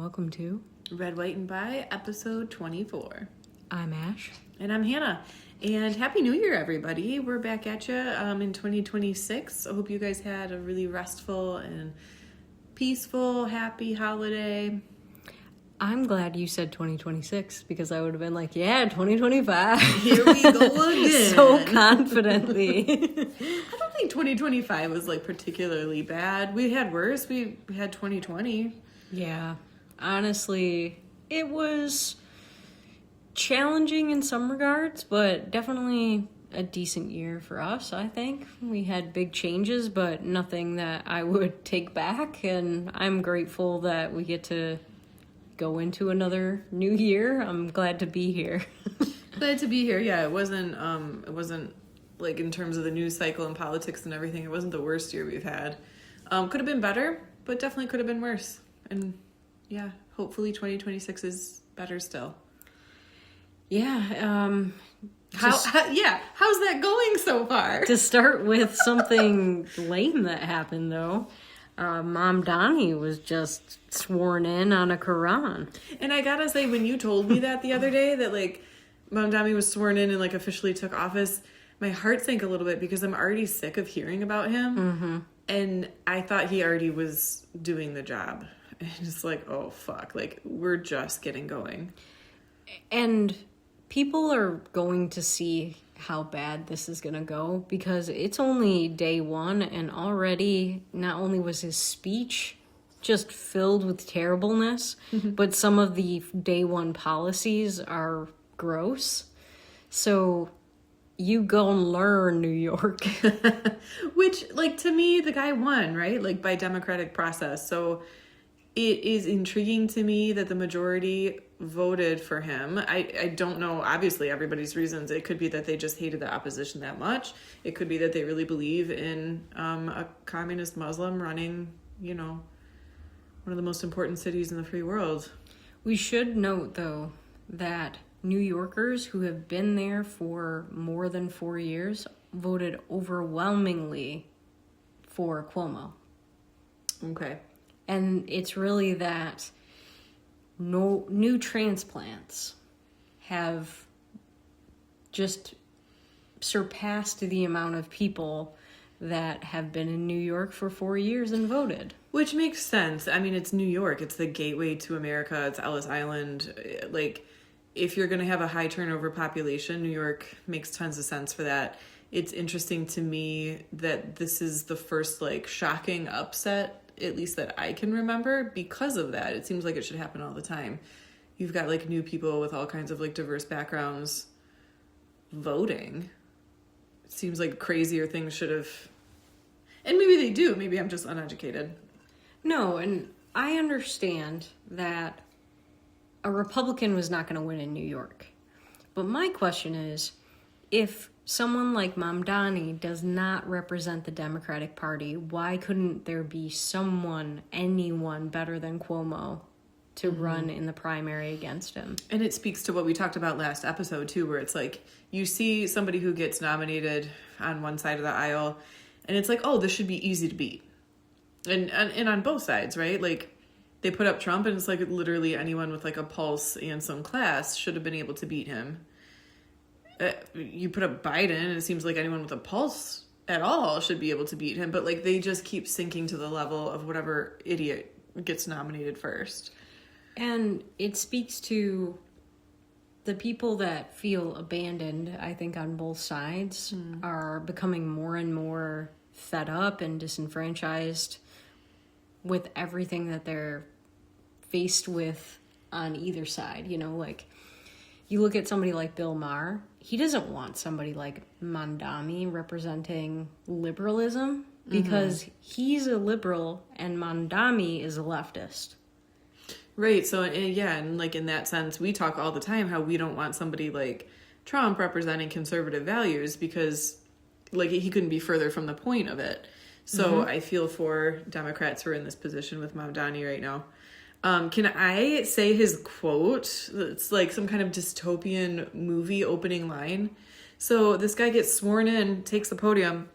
welcome to Red, White, and Bi, episode 24. I'm Ash. And I'm Hannah. And Happy New Year, everybody. We're back at you in 2026. I hope you guys had a really restful and peaceful, happy holiday. I'm glad you said 2026 because I would have been like, yeah, 2025. Here we go again. So confidently. I don't think 2025 was like particularly bad. We had worse. We had 2020. Yeah. Honestly, it was challenging in some regards, but definitely a decent year for us, I think. We had big changes, but nothing that I would take back, and I'm grateful that we get to go into another new year. I'm glad to be here. Glad to be here. Yeah, it wasn't like in terms of the news cycle and politics and everything, it wasn't the worst year we've had. Could have been better, but definitely could have been worse. And yeah, hopefully 2026 is better still. Yeah. How's that going so far? To start with something lame that happened, though. Mamdani was just sworn in on a Quran. And I gotta say, when you told me that the other day, that like Mamdani was sworn in and like officially took office, my heart sank a little bit because I'm already sick of hearing about him. Mm-hmm. And I thought he already was doing the job. And it's like, oh fuck, like we're just getting going. And people are going to see how bad this is going to go because it's only day one, and already not only was his speech just filled with terribleness, but some of the day one policies are gross. So you go and learn, New York. Which, like, to me, the guy won, right? Like, by democratic process. So it is intriguing to me that the majority voted for him. I don't know, obviously, everybody's reasons. It could be that they just hated the opposition that much. It could be that they really believe in a communist Muslim running, one of the most important cities in the free world. We should note, though, that New Yorkers who have been there for more than 4 years voted overwhelmingly for Cuomo. Okay. And it's really that no new transplants have just surpassed the amount of people that have been in New York for 4 years and voted. Which makes sense. I mean, it's New York. It's the gateway to America. It's Ellis Island. Like, if you're going to have a high turnover population, New York makes tons of sense for that. It's interesting to me that this is the first, like, shocking upset, at least that I can remember, because of that. It seems like it should happen all the time. You've got, like, new people with all kinds of, like, diverse backgrounds voting. It seems like crazier things should have... And maybe they do. Maybe I'm just uneducated. No, and I understand that a Republican was not going to win in New York. But my question is, if someone like Mamdani does not represent the Democratic Party, why couldn't there be anyone better than Cuomo to run in the primary against him? And it speaks to what we talked about last episode, too, where it's like, you see somebody who gets nominated on one side of the aisle, and it's like, oh, this should be easy to beat. And on both sides, right? Like, they put up Trump, and it's like literally anyone with like a pulse and some class should have been able to beat him. You put up Biden, and it seems like anyone with a pulse at all should be able to beat him. But like, they just keep sinking to the level of whatever idiot gets nominated first. And it speaks to the people that feel abandoned, I think, on both sides are becoming more and more fed up and disenfranchised with everything that they're faced with on either side. Like, you look at somebody like Bill Maher, he doesn't want somebody like Mamdani representing liberalism because he's a liberal and Mamdani is a leftist. Right. So, and like in that sense, we talk all the time how we don't want somebody like Trump representing conservative values because like he couldn't be further from the point of it. So I feel for Democrats who are in this position with Mamdani right now. Can I say his quote? It's like some kind of dystopian movie opening line. So this guy gets sworn in, takes the podium,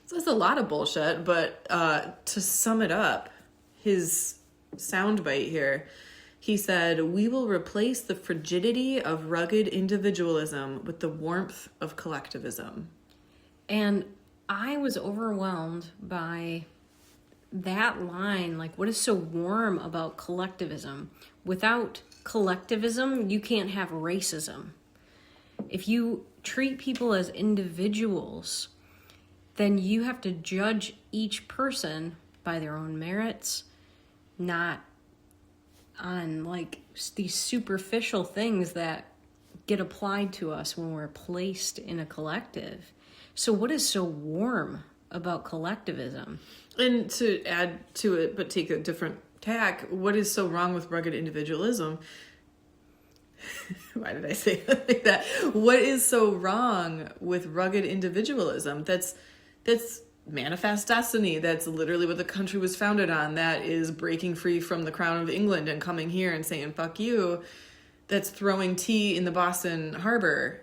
says a lot of bullshit, but to sum it up, his soundbite here. He said, "We will replace the frigidity of rugged individualism with the warmth of collectivism." And I was overwhelmed by that line. Like, what is so warm about collectivism? Without collectivism, you can't have racism. If you treat people as individuals, then you have to judge each person by their own merits, not on like these superficial things that get applied to us when we're placed in a collective. So what is so warm about collectivism? And to add to it, but take a different tack, what is so wrong with rugged individualism? Why did I say it like that? What is so wrong with rugged individualism? That's manifest destiny. That's literally what the country was founded on. That is breaking free from the crown of England and coming here and saying, fuck you. That's throwing tea in the Boston Harbor.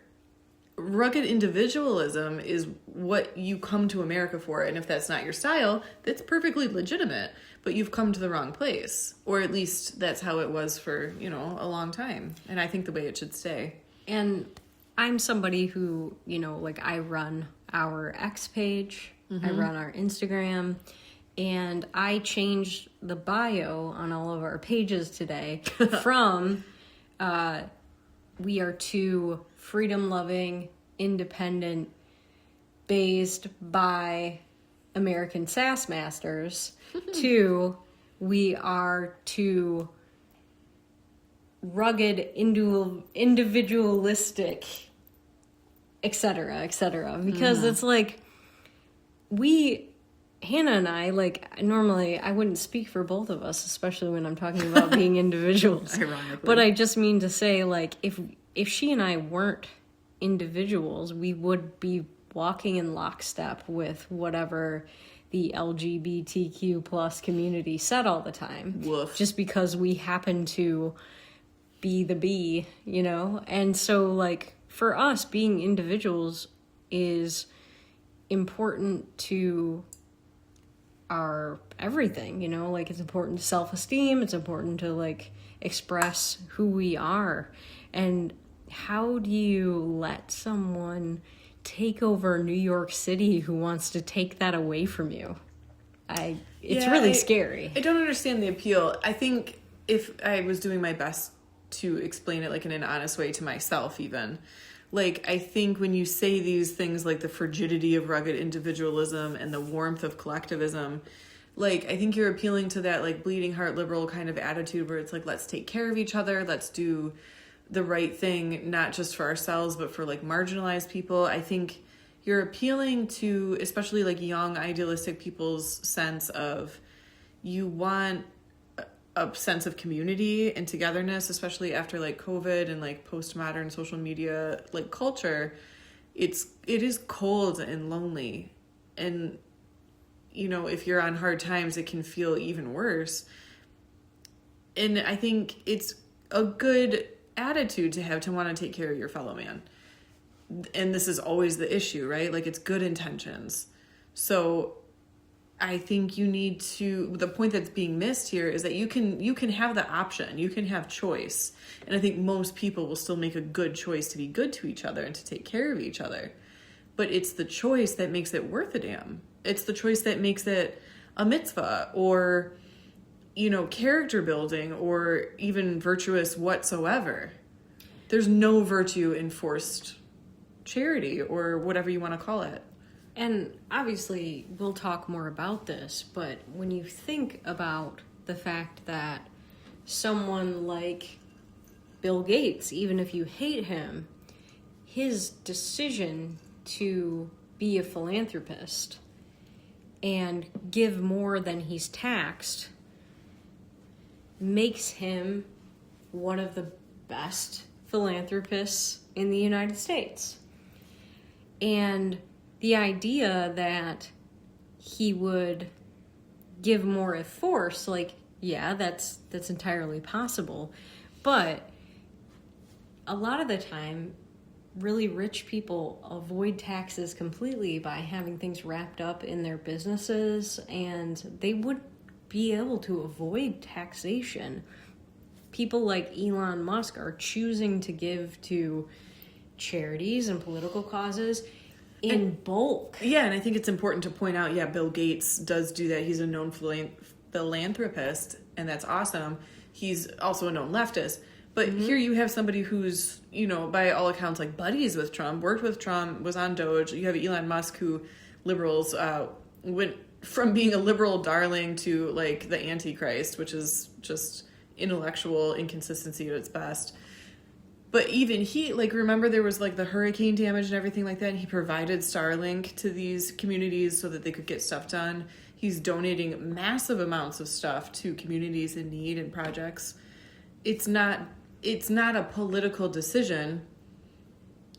Rugged individualism is what you come to America for. And if that's not your style, that's perfectly legitimate. But you've come to the wrong place. Or at least that's how it was for, a long time. And I think the way it should stay. And I'm somebody who, I run our X page. Mm-hmm. I run our Instagram. And I changed the bio on all of our pages today from we are two freedom-loving, independent, based by American sass masters to we are two rugged, individualistic, etc., etc. Because it's like Hannah and I, normally I wouldn't speak for both of us, especially when I'm talking about being individuals. Ironically. But I just mean to say, if she and I weren't individuals, we would be walking in lockstep with whatever the LGBTQ plus community said all the time. Woof. Just because we happen to be the bee, And so, for us, being individuals is important to our everything, it's important to self-esteem. It's important to, express who we are. And how do you let someone take over New York City who wants to take that away from you? It's really scary. I don't understand the appeal. I think if I was doing my best to explain it in an honest way to myself even, I think when you say these things like the frigidity of rugged individualism and the warmth of collectivism, I think you're appealing to that bleeding heart liberal kind of attitude where it's let's take care of each other, let's do the right thing, not just for ourselves, but for marginalized people. I think you're appealing to, especially young idealistic people's sense of, you want a sense of community and togetherness, especially after COVID and postmodern social media culture. It is cold and lonely. And, if you're on hard times, it can feel even worse. And I think it's a good attitude to have, to want to take care of your fellow man. And this is always the issue, right? It's good intentions. So I think you need to, the point that's being missed here is that you can have the option, you can have choice. And I think most people will still make a good choice to be good to each other and to take care of each other. But it's the choice that makes it worth a damn. It's the choice that makes it a mitzvah or, character building or even virtuous whatsoever. There's no virtue in forced charity or whatever you want to call it. And obviously, we'll talk more about this, but when you think about the fact that someone like Bill Gates, even if you hate him, his decision to be a philanthropist and give more than he's taxed makes him one of the best philanthropists in the United States. And the idea that he would give more at force, that's entirely possible. But a lot of the time, really rich people avoid taxes completely by having things wrapped up in their businesses, and they would be able to avoid taxation. People like Elon Musk are choosing to give to charities and political causes in bulk. Yeah, and I think it's important to point out, Bill Gates does do that. He's a known philanthropist, and that's awesome. He's also a known leftist. But here you have somebody who's, by all accounts, like buddies with Trump, worked with Trump, was on Doge. You have Elon Musk, who liberals went from being a liberal darling to like the Antichrist, which is just intellectual inconsistency at its best. But even he, like, remember there was like the hurricane damage and everything like that, and he provided Starlink to these communities so that they could get stuff done. He's donating massive amounts of stuff to communities in need and projects. It's not a political decision.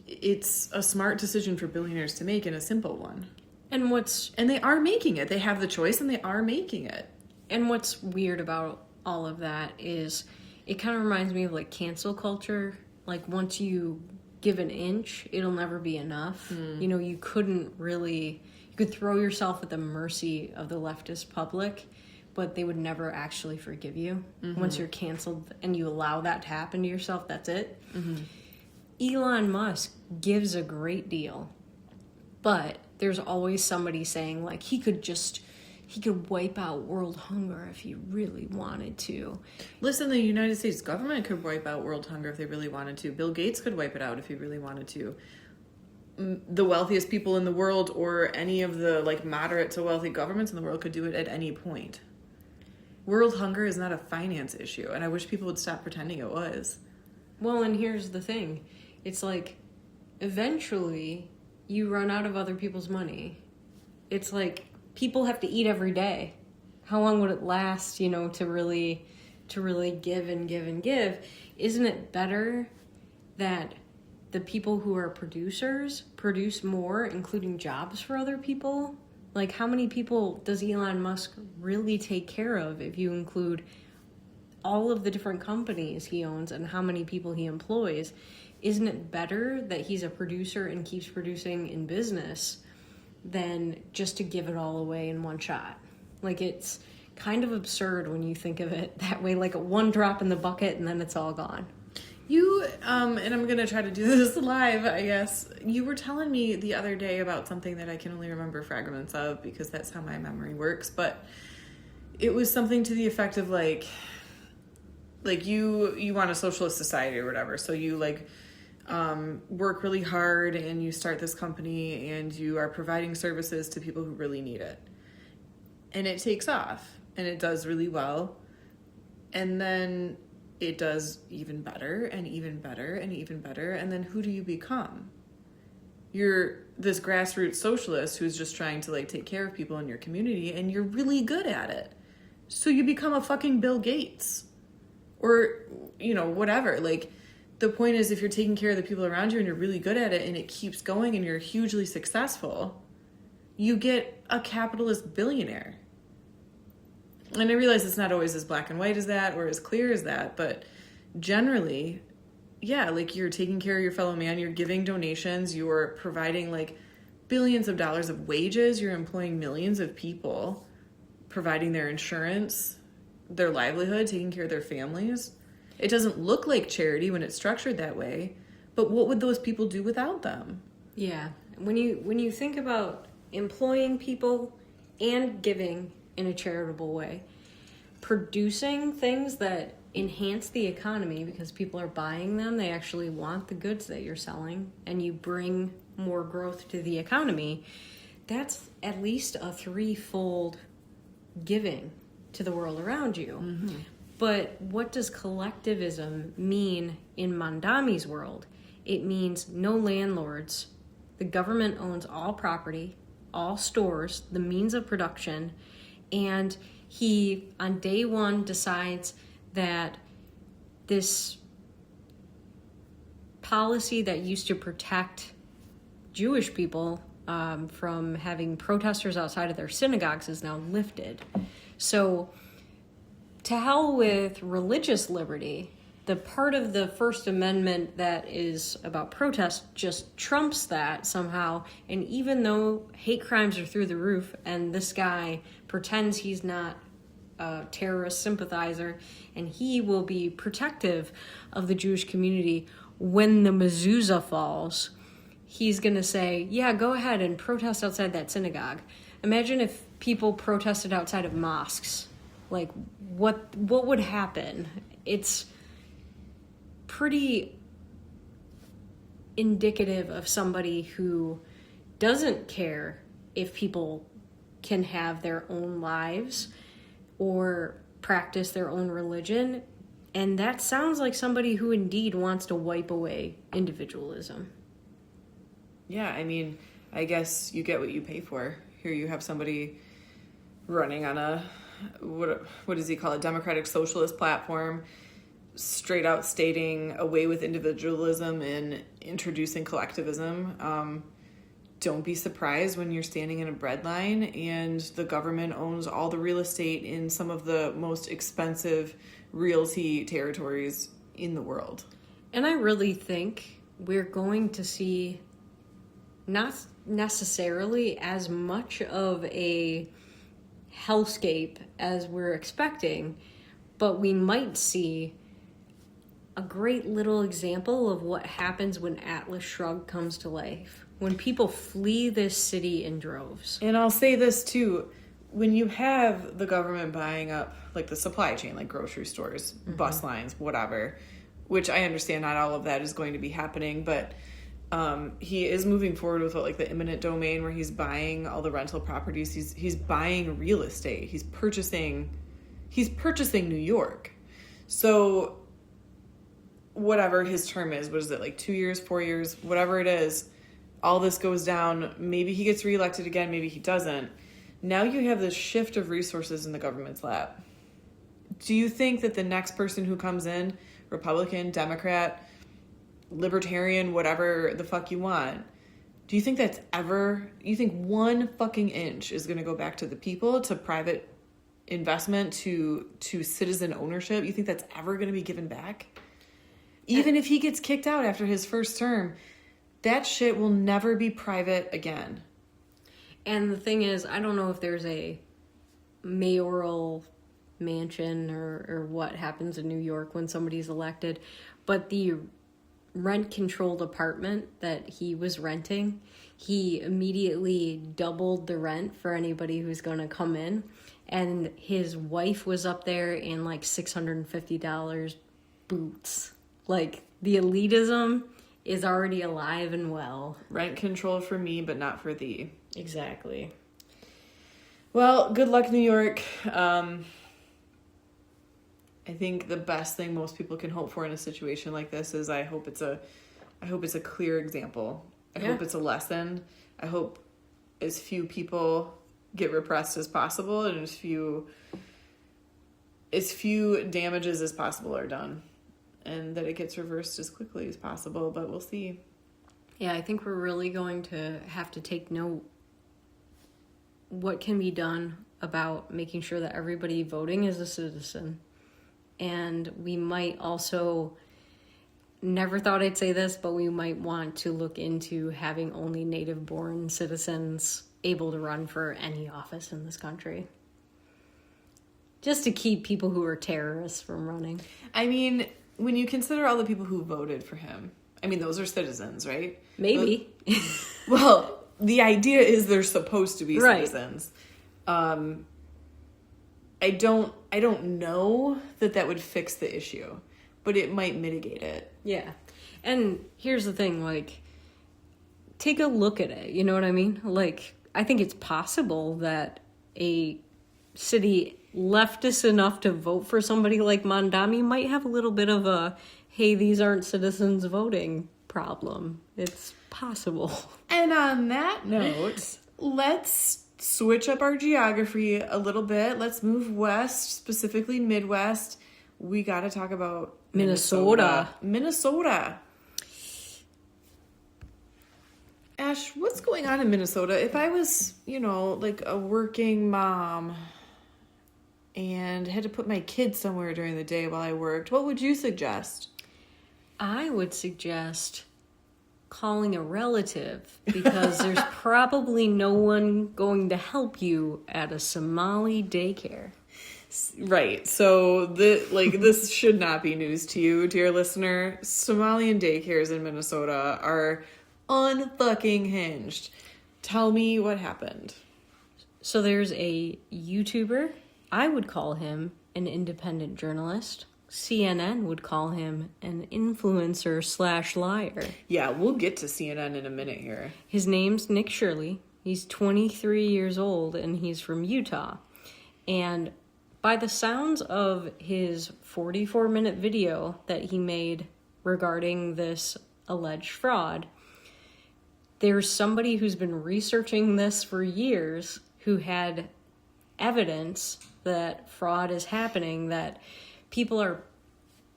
It's a smart decision for billionaires to make, and a simple one. And they are making it. They have the choice, and they are making it. And what's weird about all of that is it kind of reminds me of like cancel culture. Like once you give an inch, it'll never be enough. You could throw yourself at the mercy of the leftist public, but they would never actually forgive you. Once you're canceled and you allow that to happen to yourself, that's it. Elon Musk gives a great deal, but there's always somebody saying like he could wipe out world hunger if he really wanted to. Listen, the United States government could wipe out world hunger if they really wanted to. Bill Gates could wipe it out if he really wanted to. The wealthiest people in the world, or any of the like moderate to wealthy governments in the world, could do it at any point. World hunger is not a finance issue, and I wish people would stop pretending it was. Well, and here's the thing. It's like, eventually, you run out of other people's money. It's like, people have to eat every day. How long would it last, to really give and give and give? Isn't it better that the people who are producers produce more, including jobs for other people? Like, how many people does Elon Musk really take care of if you include all of the different companies he owns and how many people he employs? Isn't it better that he's a producer and keeps producing in business than just to give it all away in one shot? Like, it's kind of absurd when you think of it that way, like a one drop in the bucket and then it's all gone. You, and I'm going to try to do this live, I guess. You were telling me the other day about something that I can only remember fragments of because that's how my memory works. But it was something to the effect of like you want a socialist society or whatever. So you work really hard and you start this company and you are providing services to people who really need it. And it takes off and it does really well. And then it does even better and even better and even better. And then who do you become? You're this grassroots socialist who's just trying to take care of people in your community, and you're really good at it. So you become a fucking Bill Gates or, whatever. The point is, if you're taking care of the people around you and you're really good at it and it keeps going and you're hugely successful, you get a capitalist billionaire. And I realize it's not always as black and white as that or as clear as that, but generally, you're taking care of your fellow man, you're giving donations, you're providing billions of dollars of wages, you're employing millions of people, providing their insurance, their livelihood, taking care of their families. It doesn't look like charity when it's structured that way, but what would those people do without them? Yeah. When you think about employing people and giving in a charitable way, producing things that enhance the economy because people are buying them, they actually want the goods that you're selling, and you bring more growth to the economy, that's at least a threefold giving to the world around you. Mm-hmm. But what does collectivism mean in Mamdani's world? It means no landlords. The government owns all property, all stores, the means of production, and he, on day one, decides that this policy that used to protect Jewish people from having protesters outside of their synagogues is now lifted. So, to hell with religious liberty. The part of the First Amendment that is about protest just trumps that somehow. And even though hate crimes are through the roof and this guy pretends he's not a terrorist sympathizer, and he will be protective of the Jewish community. When the mezuzah falls, he's going to say, yeah, go ahead and protest outside that synagogue. Imagine if people protested outside of mosques. Like, what would happen? It's pretty indicative of somebody who doesn't care if people can have their own lives or practice their own religion. And that sounds like somebody who indeed wants to wipe away individualism. Yeah, I mean, I guess you get what you pay for. Here you have somebody running on a, what does he call it, democratic socialist platform, straight out stating away with individualism and introducing collectivism. Don't be surprised when you're standing in a bread line and the government owns all the real estate in some of the most expensive realty territories in the world. And I really think we're going to see not necessarily as much of a hellscape as we're expecting, but we might see a great little example of what happens when Atlas Shrugged comes to life, when people flee this city in droves. And I'll say this too, when you have the government buying up like the supply chain, like grocery stores, bus lines, whatever, which I understand not all of that is going to be happening, but he is moving forward with like the eminent domain where he's buying all the rental properties. He's buying real estate. He's purchasing New York. So whatever his term is, what is it, like 2 years, 4 years, whatever it is, all this goes down. Maybe he gets reelected again, maybe he doesn't. Now you have this shift of resources in the government's lap. Do you think that the next person who comes in, Republican, Democrat, Libertarian, whatever the fuck you want, do you think you think one fucking inch is going to go back to the people, to private investment, to citizen ownership? You think that's ever going to be given back? Even if he gets kicked out after his first term, that shit will never be private again. And the thing is, I don't know if there's a mayoral mansion or what happens in New York when somebody's elected, but the rent-controlled apartment that he was renting, he immediately doubled the rent for anybody who's going to come in. And his wife was up there in like $650 boots. Like, the elitism is already alive and well. Rent control for me, but not for thee. Exactly. Well, good luck, New York. I think the best thing most people can hope for in a situation like this is I hope it's a clear example. I hope it's a lesson. I hope as few people get repressed as possible and as few damages as possible are done, and that it gets reversed as quickly as possible, but we'll see. Yeah, I think we're really going to have to take note what can be done about making sure that everybody voting is a citizen. And we might also, never thought I'd say this, but we might want to look into having only native-born citizens able to run for any office in this country. Just to keep people who are terrorists from running. I mean, when you consider all the people who voted for him, I mean, those are citizens, right? Maybe. Well, the idea is they're supposed to be citizens. I don't know that would fix the issue, but it might mitigate it. Yeah. And here's the thing, like, take a look at it, you know what I mean? Like, I think it's possible that a city leftist enough to vote for somebody like Mamdani might have a little bit of a, hey, these aren't citizens voting problem. It's possible. And on that note, let's switch up our geography a little bit. Let's move west, specifically Midwest. We got to talk about Minnesota. Ash, what's going on in Minnesota? If I was, like a working mom and had to put my kids somewhere during the day while I worked, what would you suggest? I would suggest calling a relative, because there's probably no one going to help you at a Somali daycare. Right. So this should not be news to you, dear listener. Somalian daycares in Minnesota are unfucking hinged. Tell me what happened. So there's a YouTuber. I would call him an independent journalist. CNN would call him an influencer / liar. Yeah, we'll get to CNN in a minute here. His name's Nick Shirley. He's 23 years old and he's from Utah. And by the sounds of his 44-minute video that he made regarding this alleged fraud, there's somebody who's been researching this for years who had evidence that fraud is happening, that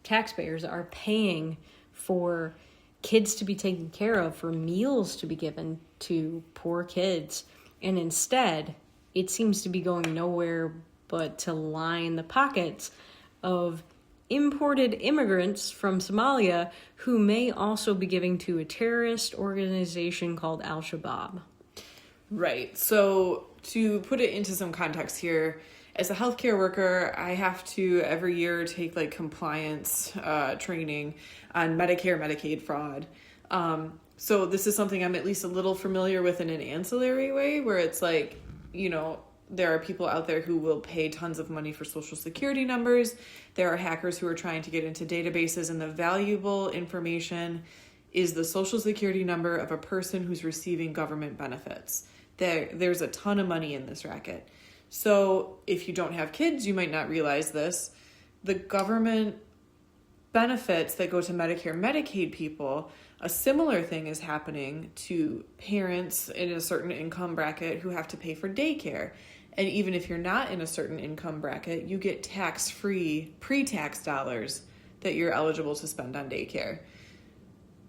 taxpayers are paying for kids to be taken care of, for meals to be given to poor kids. And instead, it seems to be going nowhere but to line the pockets of imported immigrants from Somalia who may also be giving to a terrorist organization called Al-Shabaab. Right. So to put it into some context here, as a healthcare worker, I have to every year take compliance training on Medicare, Medicaid fraud. So this is something I'm at least a little familiar with in an ancillary way, where it's there are people out there who will pay tons of money for social security numbers. There are hackers who are trying to get into databases, and the valuable information is the social security number of a person who's receiving government benefits. There's a ton of money in this racket. So if you don't have kids, you might not realize this. The government benefits that go to Medicare, Medicaid people, a similar thing is happening to parents in a certain income bracket who have to pay for daycare. And even if you're not in a certain income bracket, you get tax-free pre-tax dollars that you're eligible to spend on daycare.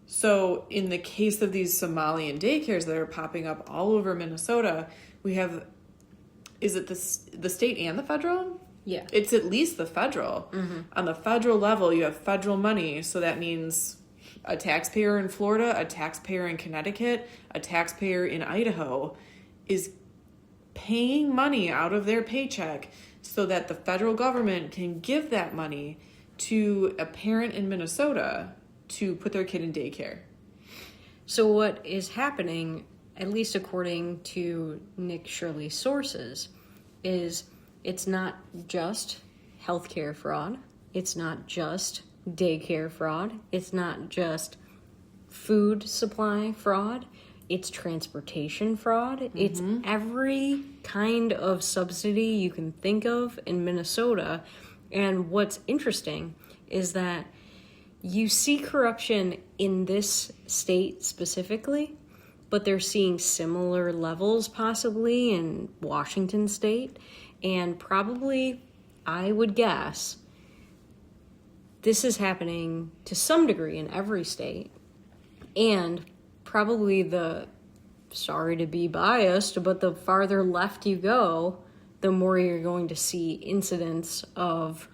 So in the case of these Somalian daycares that are popping up all over Minnesota, we have, is it the state and the federal? Yeah. It's at least the federal. Mm-hmm. On the federal level, you have federal money. So that means a taxpayer in Florida, a taxpayer in Connecticut, a taxpayer in Idaho is paying money out of their paycheck so that the federal government can give that money to a parent in Minnesota to put their kid in daycare. So what is happening, at least according to Nick Shirley's sources, is it's not just healthcare fraud. It's not just daycare fraud. It's not just food supply fraud. It's transportation fraud. Mm-hmm. It's every kind of subsidy you can think of in Minnesota. And what's interesting is that you see corruption in this state specifically, but they're seeing similar levels possibly in Washington state. And probably, I would guess, this is happening to some degree in every state. And probably sorry to be biased, but the farther left you go, the more you're going to see incidents of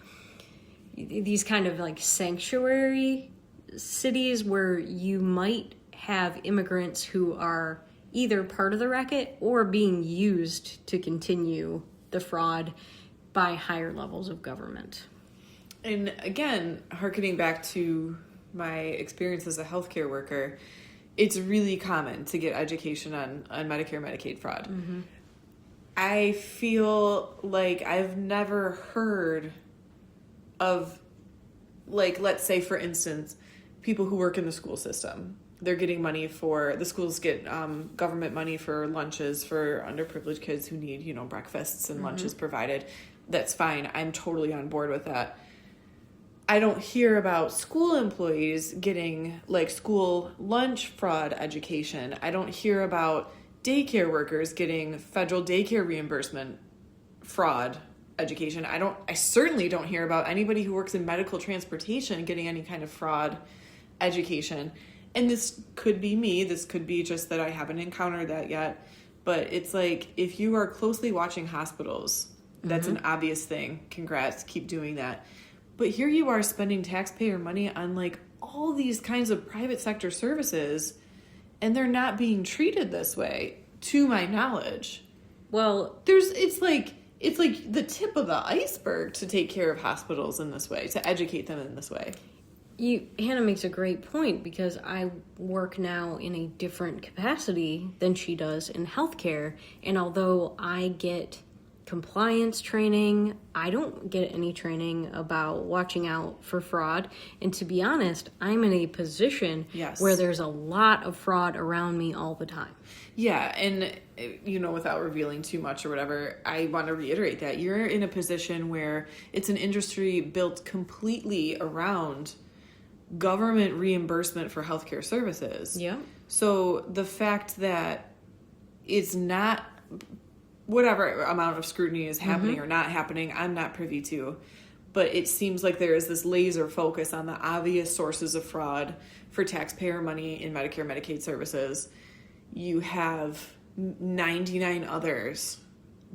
these kind of sanctuary cities where you might have immigrants who are either part of the racket or being used to continue the fraud by higher levels of government. And again, hearkening back to my experience as a healthcare worker, it's really common to get education on Medicare, Medicaid fraud. Mm-hmm. I feel like I've never heard of, let's say, for instance, people who work in the school system. They're getting money the schools get government money for lunches for underprivileged kids who need, breakfasts and lunches provided. That's fine. I'm totally on board with that. I don't hear about school employees getting school lunch fraud education. I don't hear about daycare workers getting federal daycare reimbursement fraud education. I certainly don't hear about anybody who works in medical transportation getting any kind of fraud education. And this could be me. This could be just that I haven't encountered that yet. But it's if you are closely watching hospitals, that's an obvious thing. Congrats. Keep doing that. But here you are spending taxpayer money on all these kinds of private sector services, and they're not being treated this way, to my knowledge. Well, it's it's like the tip of the iceberg to take care of hospitals in this way, to educate them in this way. Hannah makes a great point, because I work now in a different capacity than she does in healthcare. And although I get compliance training, I don't get any training about watching out for fraud. And to be honest, I'm in a position where there's a lot of fraud around me all the time. Yeah, and, you know, without revealing too much or whatever, I want to reiterate that you're in a position where it's an industry built completely around government reimbursement for healthcare services. Yeah. So the fact that it's not, whatever amount of scrutiny is happening or not happening, I'm not privy to. But it seems like there is this laser focus on the obvious sources of fraud for taxpayer money in Medicare, Medicaid services. You have 99 others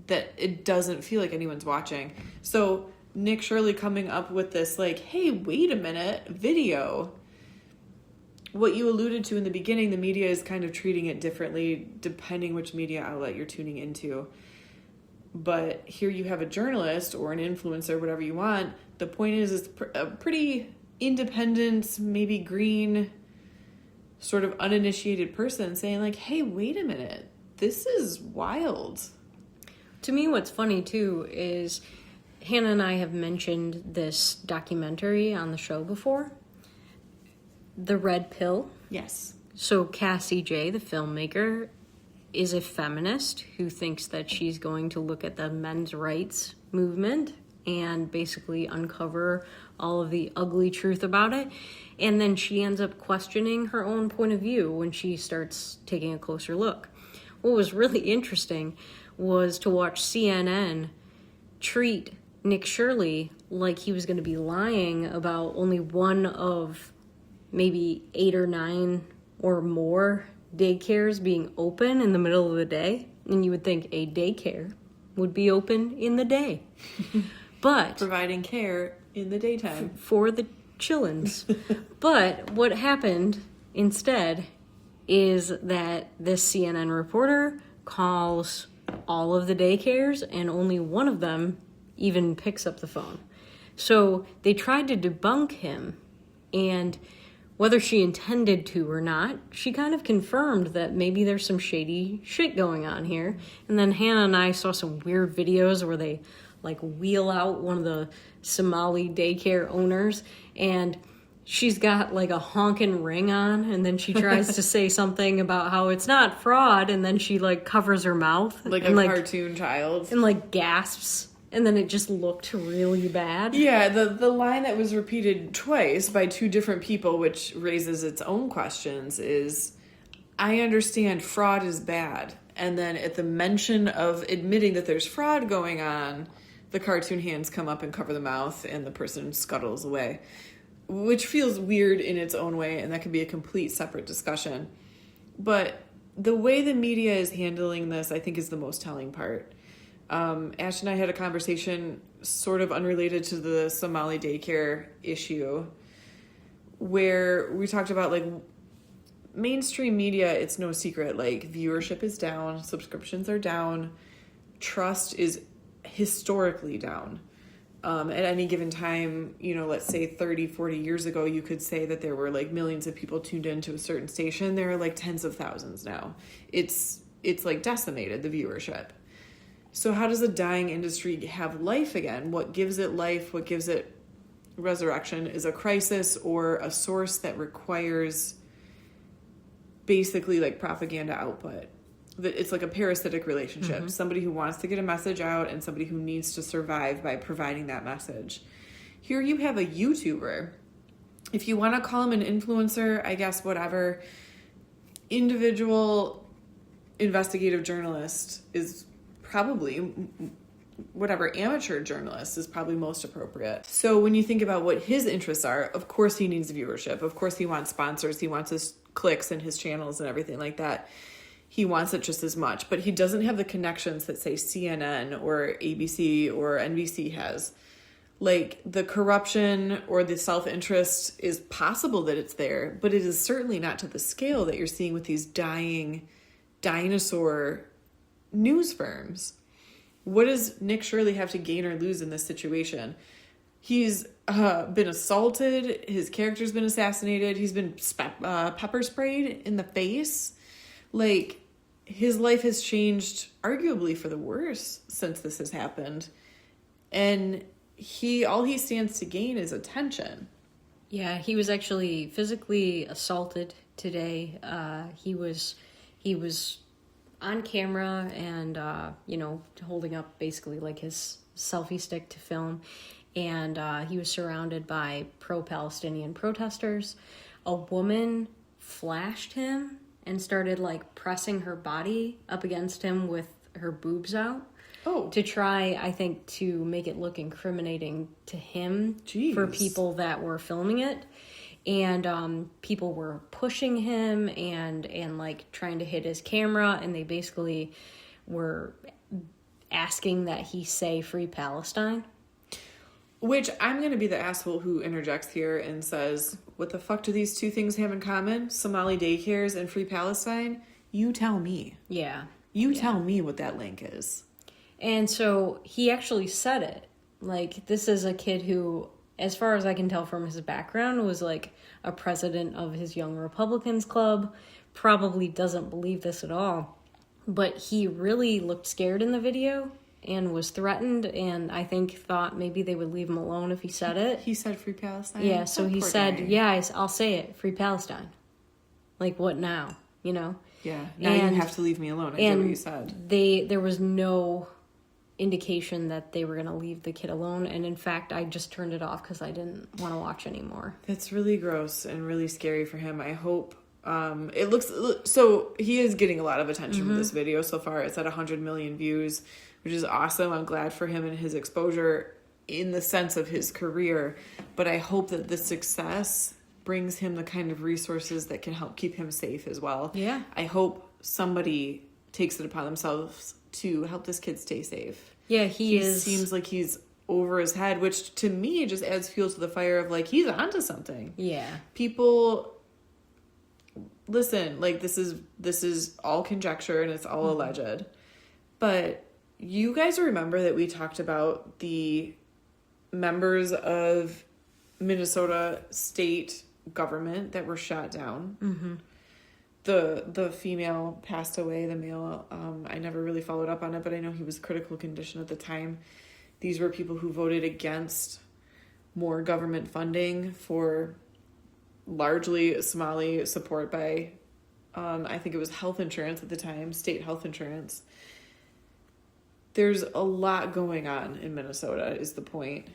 that it doesn't feel like anyone's watching. So Nick Shirley coming up with this, like, hey, wait a minute, video. What you alluded to in the beginning, the media is kind of treating it differently depending which media outlet you're tuning into. But here you have a journalist or an influencer, whatever you want. The point is, it's a pretty independent, maybe green, sort of uninitiated person saying, like, hey, wait a minute, this is wild. To me, what's funny, too, is Hannah and I have mentioned this documentary on the show before, The Red Pill. Yes. So Cassie J, the filmmaker, is a feminist who thinks that she's going to look at the men's rights movement and basically uncover all of the ugly truth about it. And then she ends up questioning her own point of view when she starts taking a closer look. What was really interesting was to watch CNN treat Nick Shirley like he was going to be lying about only one of maybe 8 or 9 or more daycares being open in the middle of the day. And you would think a daycare would be open in the day. But providing care in the daytime for the chillins. But what happened instead is that this CNN reporter calls all of the daycares, and only one of them even picks up the phone. So they tried to debunk him, and whether she intended to or not, she kind of confirmed that maybe there's some shady shit going on here. And then Hannah and I saw some weird videos where they like wheel out one of the Somali Daycare owners, and she's got like a honking ring on, and then she tries to say something about how it's not fraud, and then she like covers her mouth like and, a cartoon child and like gasps, and then it just looked really bad. Yeah, the line that was repeated twice by 2 different people, which raises its own questions, is, I understand fraud is bad. And then at the mention of admitting that there's fraud going on, the cartoon hands come up and cover the mouth, and the person scuttles away, which feels weird in its own way, and that could be a complete separate discussion. But the way the media is handling this, I think, is the most telling part. Ash and I had a conversation sort of unrelated to the Somali Daycare issue, where we talked about, like, mainstream media, it's no secret, like, viewership is down, subscriptions are down, trust is historically down. At any given time, you know, let's say 30, 40 years ago, you could say that there were like millions of people tuned into a certain station. There are like tens of thousands now. It's like decimated, the viewership. So how does a dying industry have life again? What gives it life, what gives it resurrection is a crisis or a source that requires basically like propaganda output. It's like a parasitic relationship. Mm-hmm. Somebody who wants to get a message out and somebody who needs to survive by providing that message. Here you have a YouTuber. If you want to call him an influencer, I guess whatever. Individual investigative journalist is probably, whatever, amateur journalist is probably most appropriate. So when you think about what his interests are, of course he needs viewership. Of course he wants sponsors. He wants his clicks and his channels and everything like that. He wants it just as much, but he doesn't have the connections that, say, CNN or ABC or NBC has. Like, the corruption or the self-interest is possible that it's there, but it is certainly not to the scale that you're seeing with these dying dinosaur news firms. What does Nick Shirley have to gain or lose in this situation? He's been assaulted. His character's been assassinated. He's been pepper sprayed in the face. Like, his life has changed arguably for the worse since this has happened. And all he stands to gain is attention. Yeah, he was actually physically assaulted today. He was on camera and, holding up basically like his selfie stick to film. And he was surrounded by pro-Palestinian protesters. A woman flashed him and started like pressing her body up against him with her boobs out. Oh. To try, I think, to make it look incriminating to him. Jeez. For people that were filming it. And people were pushing him and like trying to hit his camera, and they basically were asking that he say Free Palestine. Which, I'm going to be the asshole who interjects here and says, what the fuck do these two things have in common? Somali Daycares and Free Palestine? You tell me. Yeah. You tell me what that link is. And so he actually said it. Like, this is a kid who, as far as I can tell from his background, was like a president of his Young Republicans Club. Probably doesn't believe this at all. But he really looked scared in the video and was threatened, and I think thought maybe they would leave him alone if he said it. He said Free Palestine? Yeah, so Oh, he poor said, guy. yeah, I'll say it, Free Palestine. Like, what now? You know? Yeah, now you have to leave me alone. I get what you said. There was no indication that they were going to leave the kid alone, and in fact, I just turned it off because I didn't want to watch anymore. It's really gross and really scary for him. I hope... it looks... So, he is getting a lot of attention with this video so far. It's at 100 million views, which is awesome. I'm glad for him and his exposure in the sense of his career. But I hope that the success brings him the kind of resources that can help keep him safe as well. Yeah. I hope somebody takes it upon themselves to help this kid stay safe. Yeah, He seems like he's over his head, which to me just adds fuel to the fire of like, he's onto something. Yeah. People... Listen, like, this is all conjecture and it's all alleged. But you guys remember that we talked about the members of Minnesota state government that were shot down? Mm-hmm. The female passed away, the male, I never really followed up on it, but I know he was critical condition at the time. These were people who voted against more government funding for... largely Somali support by, I think it was health insurance at the time, state health insurance. There's a lot going on in Minnesota is the point.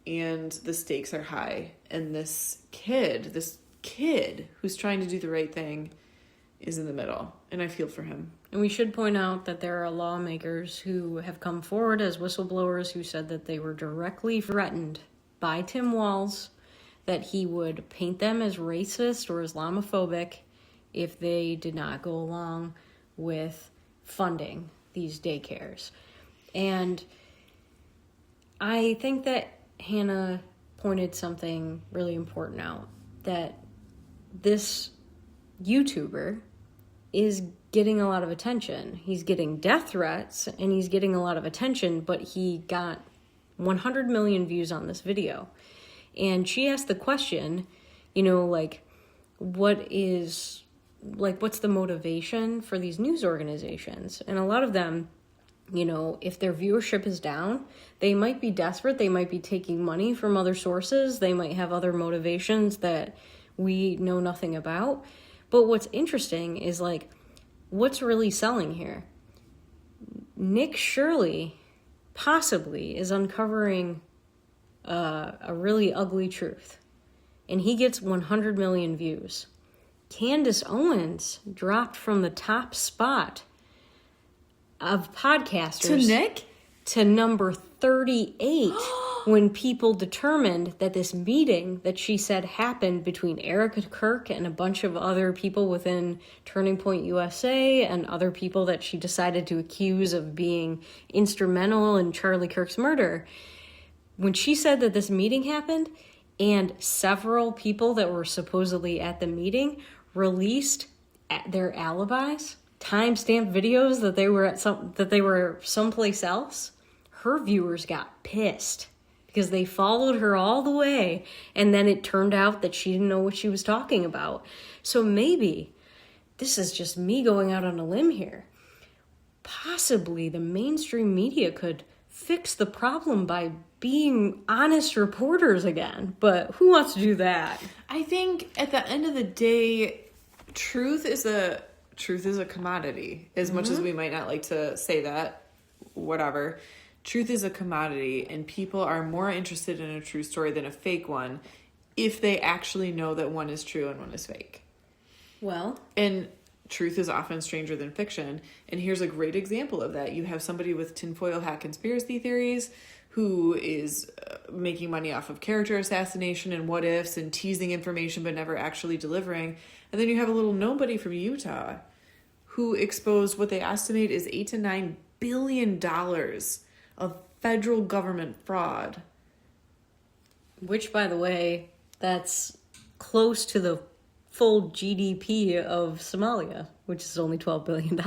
And the stakes are high. And this kid who's trying to do the right thing is in the middle. And I feel for him. And we should point out that there are lawmakers who have come forward as whistleblowers who said that they were directly threatened by Tim Walz, that he would paint them as racist or Islamophobic if they did not go along with funding these daycares. And I think that Hannah pointed something really important out, that this YouTuber is getting a lot of attention. He's getting death threats and he's getting a lot of attention, but he got 100 million views on this video. And she asked the question, what's the motivation for these news organizations? And a lot of them, if their viewership is down, they might be desperate. They might be taking money from other sources. They might have other motivations that we know nothing about. But what's interesting is, what's really selling here? Nick Shirley possibly is uncovering a really ugly truth, and he gets 100 million views. Candace Owens dropped from the top spot of podcasters To Nick? to number 38 when people determined that this meeting that she said happened between Erica Kirk and a bunch of other people within Turning Point USA and other people that she decided to accuse of being instrumental in Charlie Kirk's murder. When she said that this meeting happened, and several people that were supposedly at the meeting released their alibis, timestamped videos that they were someplace else, her viewers got pissed because they followed her all the way, and then it turned out that she didn't know what she was talking about. So maybe, this is just me going out on a limb here, possibly the mainstream media could fix the problem by being honest reporters again. But who wants to do that? I think at the end of the day, truth is a commodity. As much as we might not like to say that, whatever. Truth is a commodity, and people are more interested in a true story than a fake one if they actually know that one is true and one is fake. Well, and truth is often stranger than fiction. And here's a great example of that. You have somebody with tinfoil hat conspiracy theories who is making money off of character assassination and what ifs and teasing information but never actually delivering. And then you have a little nobody from Utah who exposed what they estimate is $8 to $9 billion of federal government fraud. Which, by the way, that's close to the full GDP of Somalia, which is only $12 billion.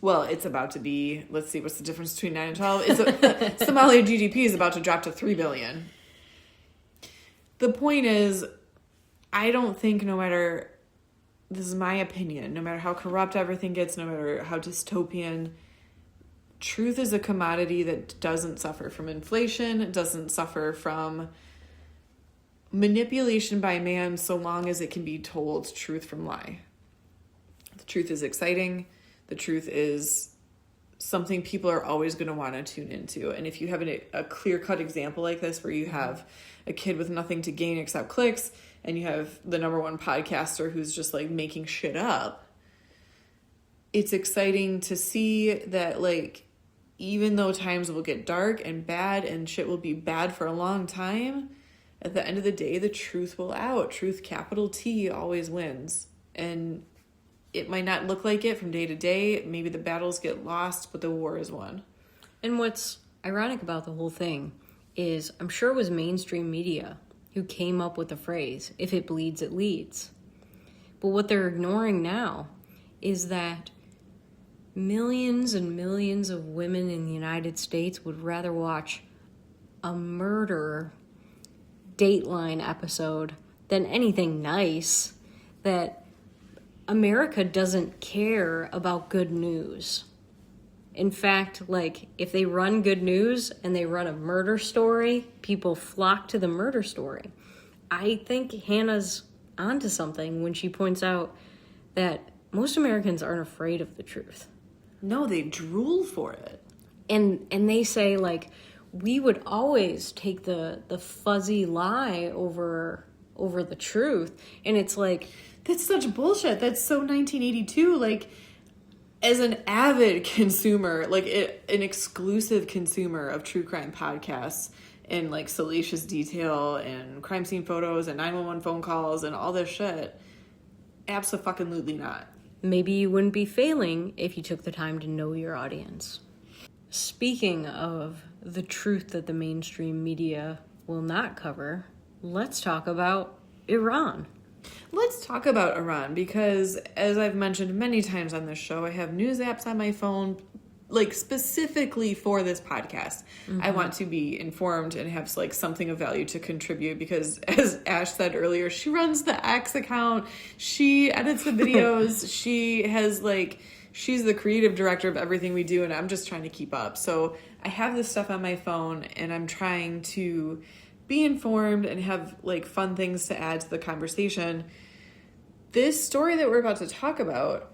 Well, it's about to be, let's see, what's the difference between 9 and 12? Somalia GDP is about to drop to $3 billion. The point is, I don't think this is my opinion, no matter how corrupt everything gets, no matter how dystopian, truth is a commodity that doesn't suffer from inflation, it doesn't suffer from manipulation by man so long as it can be told truth from lie. The truth is exciting. The truth is something people are always going to want to tune into. And if you have a clear-cut example like this where you have a kid with nothing to gain except clicks and you have the number one podcaster who's just like making shit up, it's exciting to see that, like, even though times will get dark and bad and shit will be bad for a long time, at the end of the day, the truth will out. Truth, capital T, always wins. And it might not look like it from day to day. Maybe the battles get lost, but the war is won. And what's ironic about the whole thing is I'm sure it was mainstream media who came up with the phrase, if it bleeds, it leads. But what they're ignoring now is that millions and millions of women in the United States would rather watch a murder Dateline episode than anything nice, that America doesn't care about good news. In fact, like, if they run good news and they run a murder story, people flock to the murder story. I think Hannah's onto something when she points out that most Americans aren't afraid of the truth. No, they drool for it. And they say, like, we would always take the fuzzy lie over the truth. And it's like, that's such bullshit. That's so 1982. Like, as an avid consumer, like an exclusive consumer of true crime podcasts and like salacious detail and crime scene photos and 911 phone calls and all this shit, abso-fucking-lutely not. Maybe you wouldn't be failing if you took the time to know your audience. Speaking of the truth that the mainstream media will not cover, let's talk about Iran. Let's talk about Iran because, as I've mentioned many times on this show, I have news apps on my phone, like, specifically for this podcast. Mm-hmm. I want to be informed and have, like, something of value to contribute because, as Ash said earlier, she runs the X account, she edits the videos, she has, like, she's the creative director of everything we do, and I'm just trying to keep up. So I have this stuff on my phone, and I'm trying to be informed and have, like, fun things to add to the conversation. This story that we're about to talk about,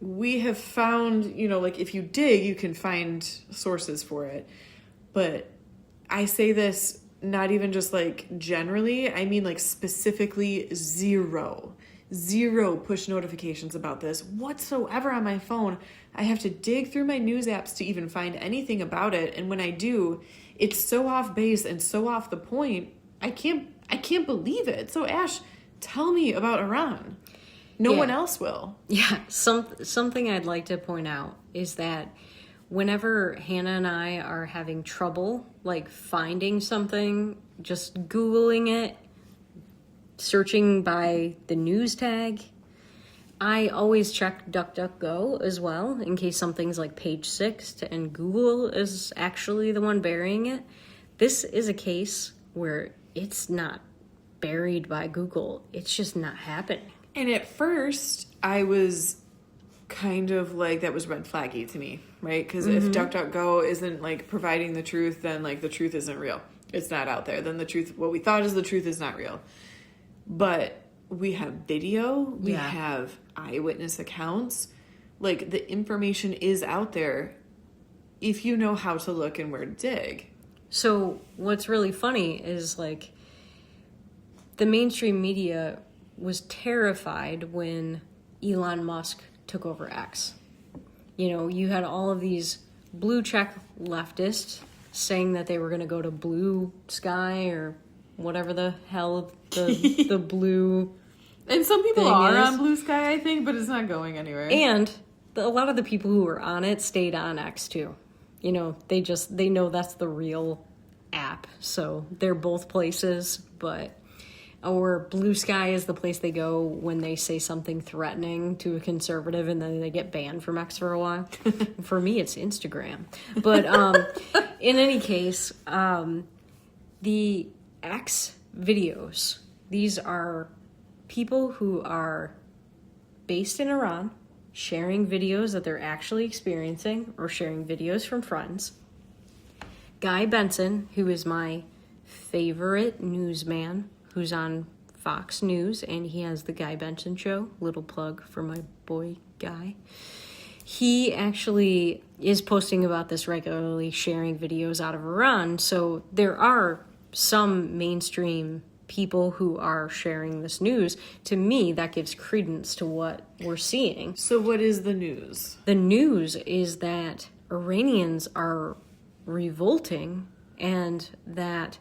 we have found, you know, like, if you dig, you can find sources for it. But I say this not even just, like, generally. I mean, like, specifically zero push notifications about this whatsoever on my phone. I have to dig through my news apps to even find anything about it. And when I do, it's so off base and so off the point. I can't believe it. So Ash, tell me about Iran. No one else will. Yeah, something I'd like to point out is that whenever Hannah and I are having trouble, like, finding something, just Googling it, searching by the news tag, I always check DuckDuckGo as well, in case something's like page 6 and Google is actually the one burying it. This is a case where it's not buried by Google. It's just not happening. And at first, I was kind of like, that was red flaggy to me, right? Because if DuckDuckGo isn't like providing the truth, then like the truth isn't real. It's not out there. Then the truth, what we thought is the truth, is not real. But we have video, we have eyewitness accounts. Like, the information is out there if you know how to look and where to dig. So what's really funny is, like, the mainstream media was terrified when Elon Musk took over X. You know, you had all of these blue check leftists saying that they were going to go to Blue Sky or whatever the hell the blue. And some people are on Blue Sky, I think, but it's not going anywhere. And a lot of the people who were on it stayed on X too. You know, they know that's the real app. So they're both places, or Blue Sky is the place they go when they say something threatening to a conservative and then they get banned from X for a while. For me, it's Instagram. But in any case, the X videos, these are people who are based in Iran sharing videos that they're actually experiencing or sharing videos from friends. Guy Benson, who is my favorite newsman, who's on Fox News, and he has the Guy Benson Show. Little plug for my boy Guy. He actually is posting about this regularly, sharing videos out of Iran. So there are some mainstream people who are sharing this news. To me, that gives credence to what we're seeing. So what is the news? The news is that Iranians are revolting and that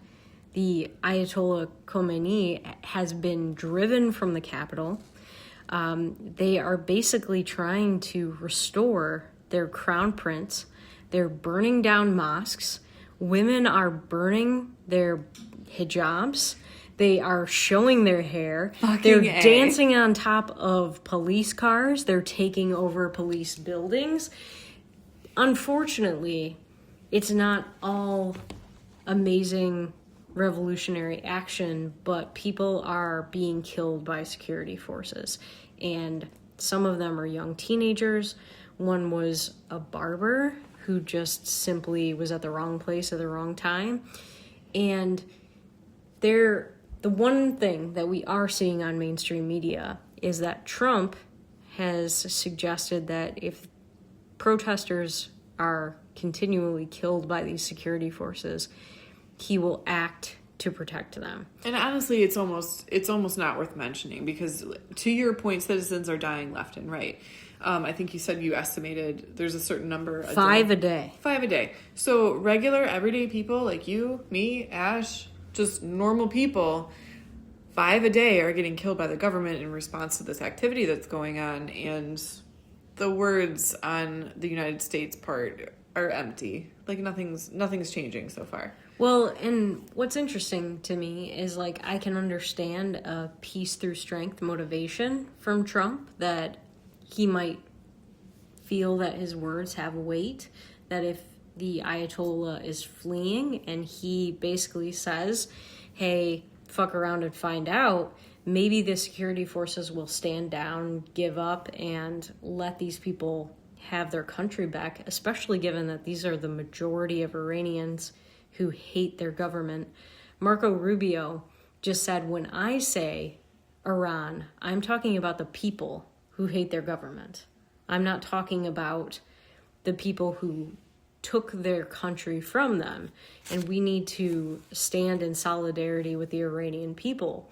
the Ayatollah Khomeini has been driven from the capital. They are basically trying to restore their crown prince. They're burning down mosques. Women are burning their hijabs. They are showing their hair. They're dancing on top of police cars. They're taking over police buildings. Unfortunately, it's not all amazing revolutionary action, but people are being killed by security forces. And some of them are young teenagers. One was a barber who just simply was at the wrong place at the wrong time. And the one thing that we are seeing on mainstream media is that Trump has suggested that if protesters are continually killed by these security forces, he will act to protect them. And honestly, it's almost not worth mentioning because, to your point, citizens are dying left and right. I think you said you estimated there's a certain number. 5 a day. 5 a day. So regular, everyday people like you, me, Ash, just normal people, 5 a day are getting killed by the government in response to this activity that's going on. And the words on the United States part are empty. Like nothing's changing so far. Well, and what's interesting to me is, like, I can understand a peace through strength motivation from Trump, that he might feel that his words have weight, that if the Ayatollah is fleeing and he basically says, hey, fuck around and find out, maybe the security forces will stand down, give up, and let these people have their country back, especially given that these are the majority of Iranians who hate their government. Marco Rubio just said, when I say Iran, I'm talking about the people who hate their government. I'm not talking about the people who took their country from them. And we need to stand in solidarity with the Iranian people.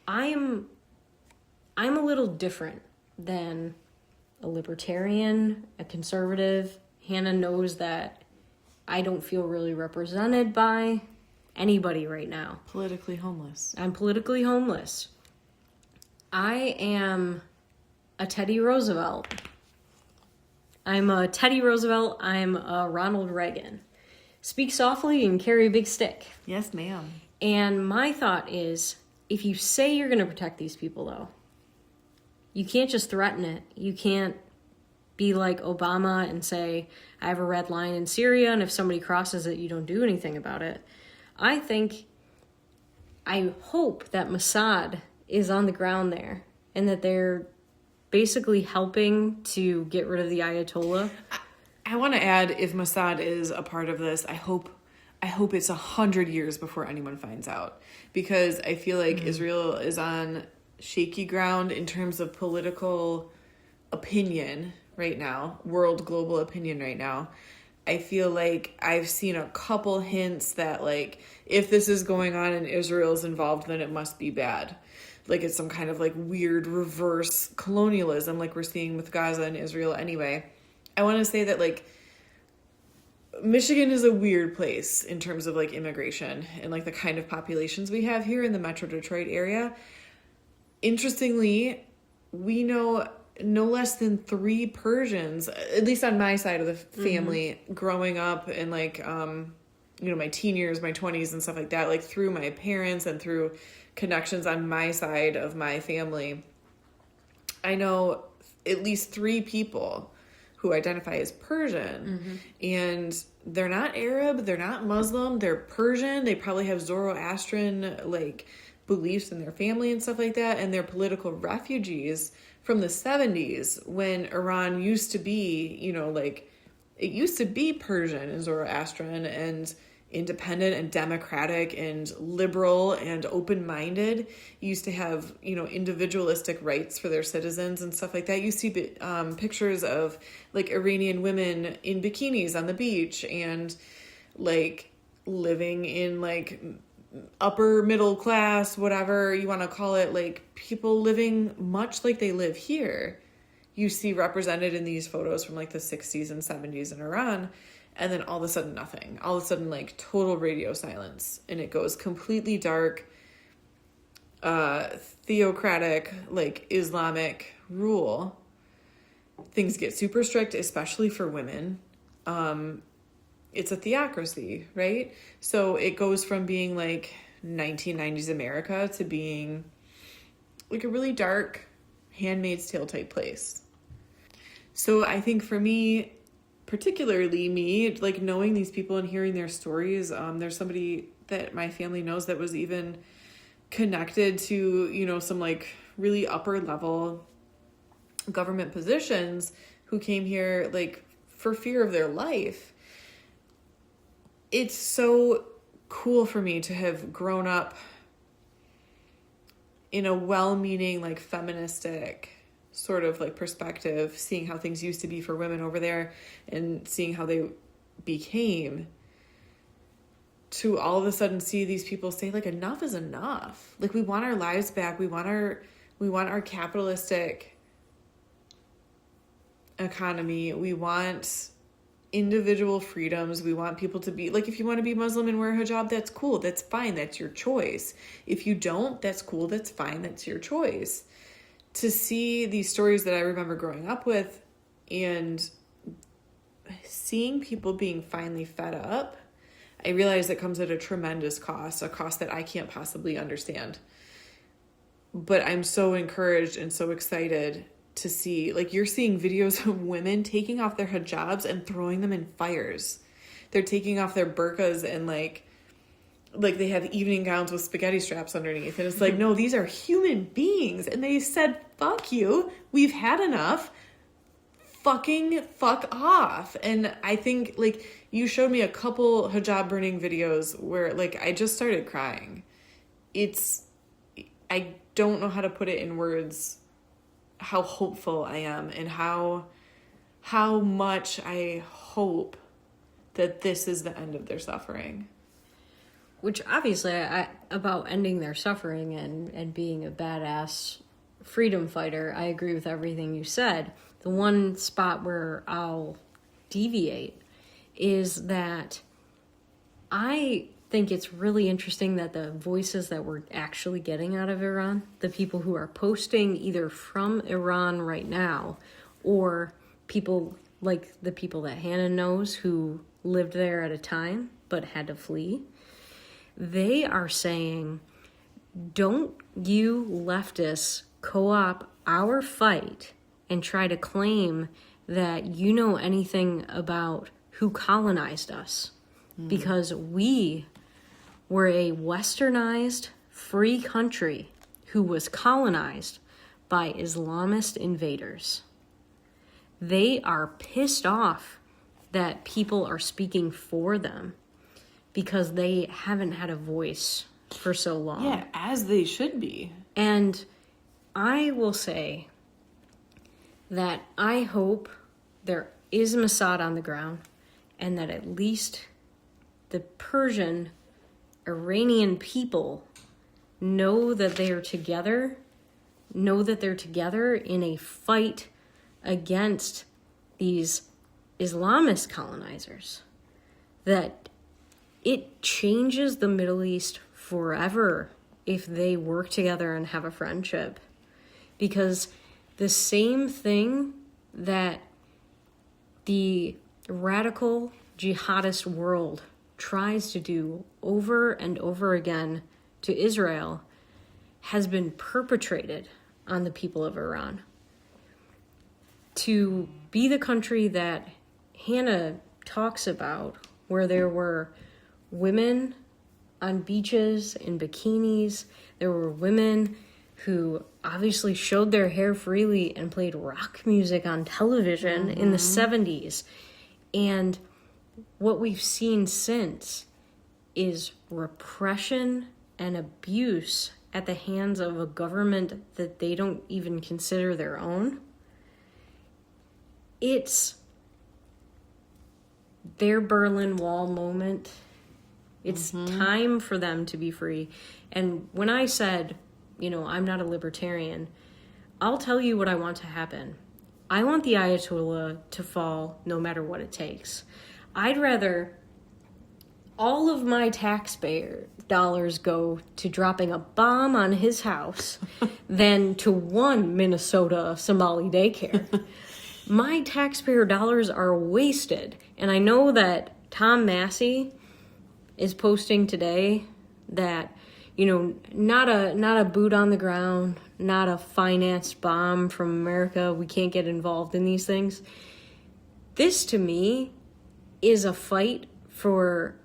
I'm a little different than a libertarian, a conservative. Hannah knows that I don't feel really represented by anybody right now. Politically homeless. I'm politically homeless. I am a Teddy Roosevelt. I'm a Teddy Roosevelt. I'm a Ronald Reagan. Speak softly and carry a big stick. Yes, ma'am. And my thought is, if you say you're going to protect these people, though, you can't just threaten it. You can't be like Obama and say, I have a red line in Syria, and if somebody crosses it, you don't do anything about it. I hope that Mossad is on the ground there and that they're basically helping to get rid of the Ayatollah. I want to add, if Mossad is a part of this, I hope it's 100 years before anyone finds out, because I feel like Israel is on shaky ground in terms of political opinion right now, world global opinion right now. I feel like I've seen a couple hints that, like, if this is going on and Israel's involved, then it must be bad. Like, it's some kind of, like, weird reverse colonialism like we're seeing with Gaza and Israel anyway. I want to say that, like, Michigan is a weird place in terms of, like, immigration and, like, the kind of populations we have here in the Metro Detroit area. Interestingly, we know no less than 3 Persians, at least on my side of the family, growing up in, like, my teen years, my 20s and stuff like that, like, through my parents and through connections on my side of my family. I know at least 3 people who identify as Persian, and they're not Arab, they're not Muslim, they're Persian. They probably have Zoroastrian, like, beliefs in their family and stuff like that, and they're political refugees from the 70s, when Iran used to be, it used to be Persian and Zoroastrian and independent and democratic and liberal and open-minded. You used to have, individualistic rights for their citizens and stuff like that. You see pictures of, like, Iranian women in bikinis on the beach and, like, living in, like, upper middle class, whatever you want to call it, like, people living much like they live here. You see represented in these photos from, like, the 60s and 70s in Iran. And then all of a sudden, nothing. All of a sudden, like, total radio silence. And it goes completely dark, theocratic, like, Islamic rule. Things get super strict, especially for women. It's a theocracy, right? So it goes from being, like, 1990s America to being, like, a really dark Handmaid's Tale type place. So I think for me, particularly me, like, knowing these people and hearing their stories, there's somebody that my family knows that was even connected to, some, like, really upper level government positions who came here, like, for fear of their life. It's so cool for me to have grown up in a well-meaning, like, feministic sort of, like, perspective, seeing how things used to be for women over there and seeing how they became, to all of a sudden see these people say, like, enough is enough. Like, we want our lives back. We want our capitalistic economy. We want individual freedoms. We want people to be, like, if you want to be Muslim and wear a hijab, that's cool. That's fine. That's your choice. If you don't, that's cool. That's fine. That's your choice. To see these stories that I remember growing up with and seeing people being finally fed up, I realize it comes at a tremendous cost, a cost that I can't possibly understand. But I'm so encouraged and so excited to see, like, you're seeing videos of women taking off their hijabs and throwing them in fires. They're taking off their burqas and, like they have evening gowns with spaghetti straps underneath. And it's like, no, these are human beings. And they said, fuck you. We've had enough. Fuck off. And I think, like, you showed me a couple hijab burning videos where, like, I just started crying. I don't know how to put it in words how hopeful I am and how much I hope that this is the end of their suffering. Which obviously, about ending their suffering and being a badass freedom fighter, I agree with everything you said. The one spot where I'll deviate is that I think it's really interesting that the voices that we're actually getting out of Iran, the people who are posting either from Iran right now or people like the people that Hannah knows who lived there at a time but had to flee, they are saying, don't you leftists co-op our fight and try to claim that you know anything about who colonized us. Because we were a westernized, free country who was colonized by Islamist invaders. They are pissed off that people are speaking for them because they haven't had a voice for so long. Yeah, as they should be. And I will say that I hope there is Mossad on the ground and that at least the Persian Iranian people know that they are together, in a fight against these Islamist colonizers. That it changes the Middle East forever if they work together and have a friendship. Because the same thing that the radical jihadist world tries to do over and over again to Israel has been perpetrated on the people of Iran. To be the country that Hannah talks about, where there were women on beaches in bikinis, there were women who obviously showed their hair freely and played rock music on television in the 70s. And what we've seen since is repression and abuse at the hands of a government that they don't even consider their own. It's their Berlin Wall moment. It's time for them to be free. And when I said, I'm not a libertarian, I'll tell you what I want to happen. I want the ayatollah to fall no matter what it takes. I'd rather all of my taxpayer dollars go to dropping a bomb on his house than to one Minnesota Somali Daycare. My taxpayer dollars are wasted. And I know that Tom Massey is posting today that, not a boot on the ground, not a financed bomb from America. We can't get involved in these things. This, to me, is a fight for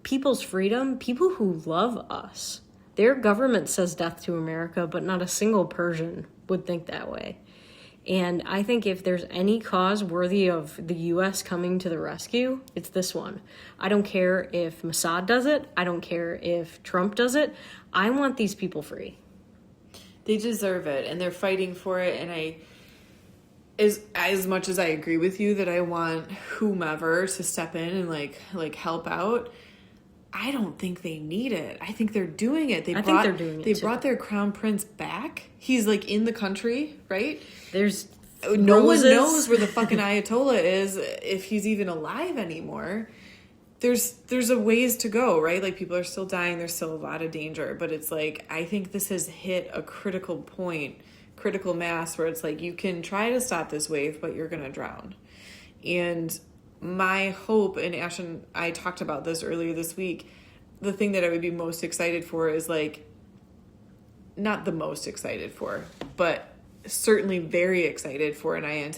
people's freedom, people who love us. Their government says death to America, but not a single Persian would think that way. And I think if there's any cause worthy of the U.S. coming to the rescue, it's this one. I don't care if Mossad does it. I don't care if Trump does it. I want these people free. They deserve it, and they're fighting for it. And as much as I agree with you that I want whomever to step in and like help out, I don't think they need it. I think they're doing it. They brought their crown prince back. He's in the country, right? There's no one knows where the fucking ayatollah is, if he's even alive anymore. There's a ways to go, right? People are still dying. There's still a lot of danger, but it's I think this has hit a critical point, critical mass, where it's you can try to stop this wave, but you're gonna drown. And my hope, and Ash and I talked about this earlier this week, the thing that I would be most excited for is not the most excited for, but certainly very excited for, and I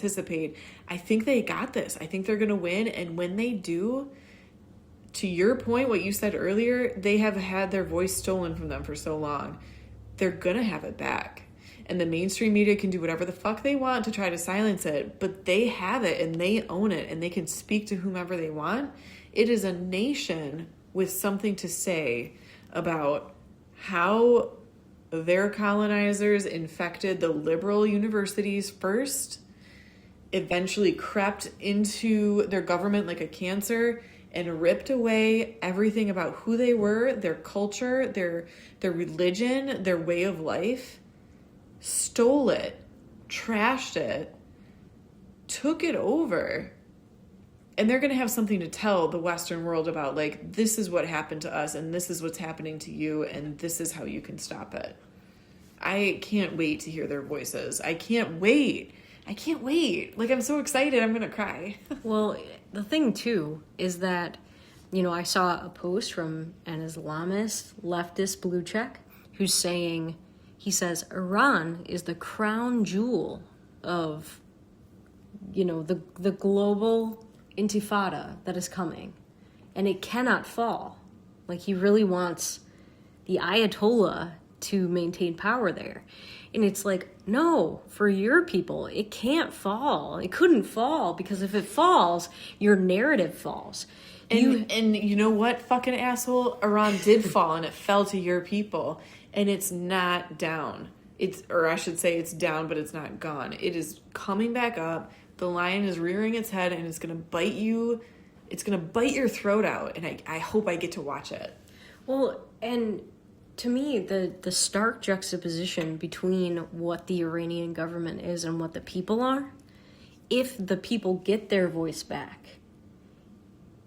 think they got this. I think they're going to win. And when they do, to your point, what you said earlier, they have had their voice stolen from them for so long. They're going to have it back. And the mainstream media can do whatever the fuck they want to try to silence it, but they have it and they own it and they can speak to whomever they want. It is a nation with something to say about how their colonizers infected the liberal universities first, eventually crept into their government like a cancer, and ripped away everything about who they were, their culture, their religion, their way of life. Stole it, trashed it, took it over. And they're going to have something to tell the Western world about, this is what happened to us, and this is what's happening to you, and this is how you can stop it. I can't wait to hear their voices. I can't wait. I'm so excited. I'm going to cry. Well, the thing, too, is that, I saw a post from an Islamist leftist blue check who's saying, He says Iran is the crown jewel of, the global intifada that is coming, and it cannot fall. Like, he really wants the ayatollah to maintain power there. And it's like, no, for your people, it can't fall. It couldn't fall, because if it falls, your narrative falls. And you know what, fucking asshole? Iran did fall, and it fell to your people. And it's not down. It's down, but it's not gone. It is coming back up. The lion is rearing its head, and it's going to bite you. It's going to bite your throat out. And I hope I get to watch it. Well, and to me, the stark juxtaposition between what the Iranian government is and what the people are, if the people get their voice back,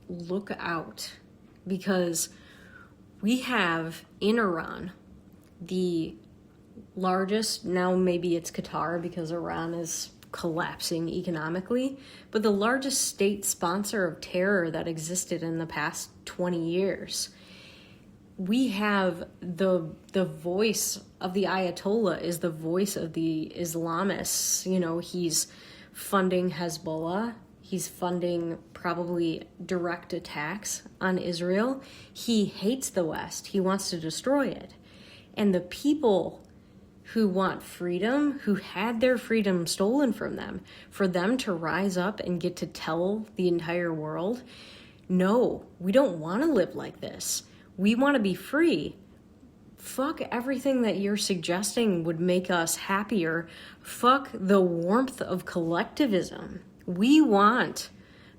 look out. Because we have in Iran the largest, now maybe it's Qatar because Iran is collapsing economically, but the largest state sponsor of terror that existed in the past 20 years. We have the voice of the Ayatollah is the voice of the Islamists. He's funding Hezbollah. He's funding probably direct attacks on Israel. He hates the West. He wants to destroy it. And the people who want freedom, who had their freedom stolen from them, for them to rise up and get to tell the entire world, no, we don't want to live like this. We want to be free. Fuck everything that you're suggesting would make us happier. Fuck the warmth of collectivism. We want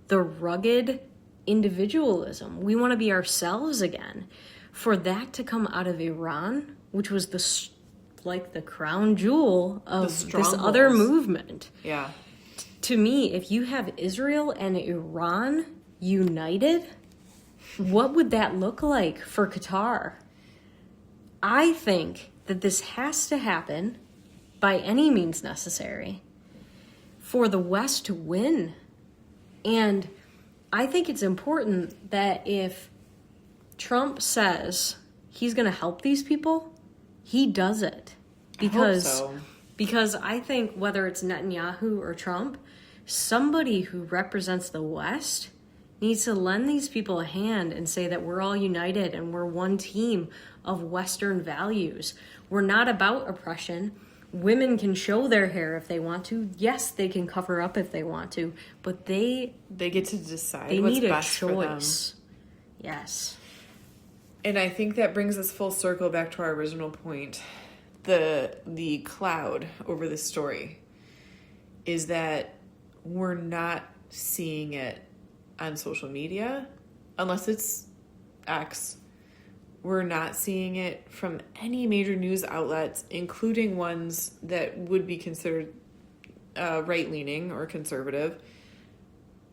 the rugged individualism. We want to be ourselves again. For that to come out of Iran, which was the crown jewel of this other movement. Yeah. To me, if you have Israel and Iran united, what would that look like for Qatar? I think that this has to happen by any means necessary for the West to win. And I think it's important that if Trump says he's going to help these people, he does it. Because I think whether it's Netanyahu or Trump, somebody who represents the West needs to lend these people a hand and say that we're all united and we're one team of Western values. We're not about oppression. Women can show their hair if they want to. Yes, they can cover up if they want to, but they get to decide they what's need a best choice. for them. Yes. And I think that brings us full circle back to our original point. The cloud over this story is that we're not seeing it on social media, unless it's X. We're not seeing it from any major news outlets, including ones that would be considered right-leaning or conservative.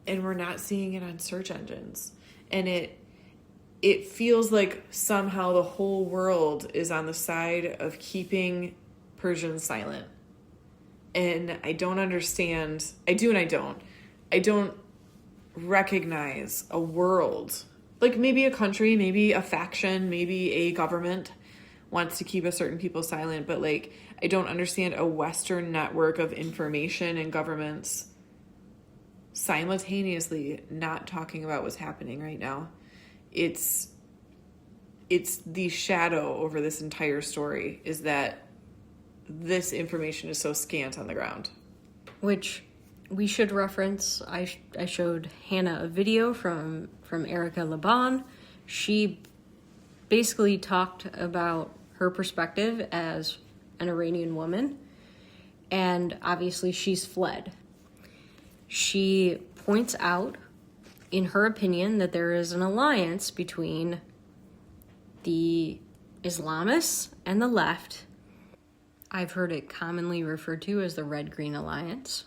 And we're not seeing it on search engines. And it feels like somehow the whole world is on the side of keeping Persians silent. And I don't understand. I do and I don't. I don't recognize a world, like maybe a country, maybe a faction, maybe a government wants to keep a certain people silent, but like I don't understand a Western network of information and governments simultaneously not talking about what's happening right now. It's the shadow over this entire story is that this information is so scant on the ground. Which we should reference. I showed Hannah a video from Erica Laban. She basically talked about her perspective as an Iranian woman, and obviously she's fled. She points out, in her opinion, that there is an alliance between the Islamists and the left. I've heard it commonly referred to as the Red-Green Alliance.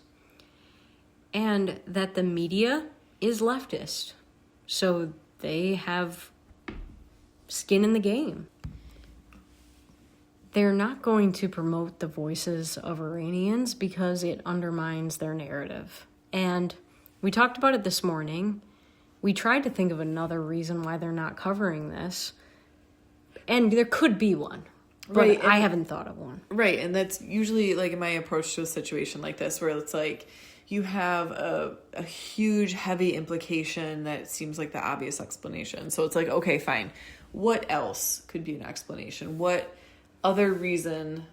And that the media is leftist. So they have skin in the game. They're not going to promote the voices of Iranians because it undermines their narrative. And we talked about it this morning. We tried to think of another reason why they're not covering this. And there could be one. But Right, I haven't thought of one. Right, and that's usually like my approach to a situation like this, where it's like you have a huge, heavy implication that seems like the obvious explanation. So it's like, okay, fine. What else could be an explanation? What other reason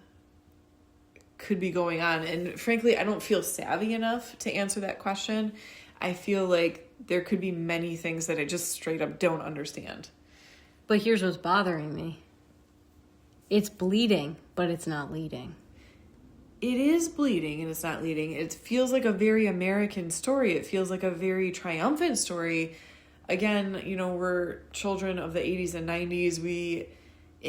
could be going on? And frankly, I don't feel savvy enough to answer that question. I feel like there could be many things that I just straight up don't understand. But here's what's bothering me. It's bleeding, but it's not leading. It is bleeding and it's not leading. It feels like a very American story. It feels like a very triumphant story. Again, you know, we're children of the 80s and 90s. We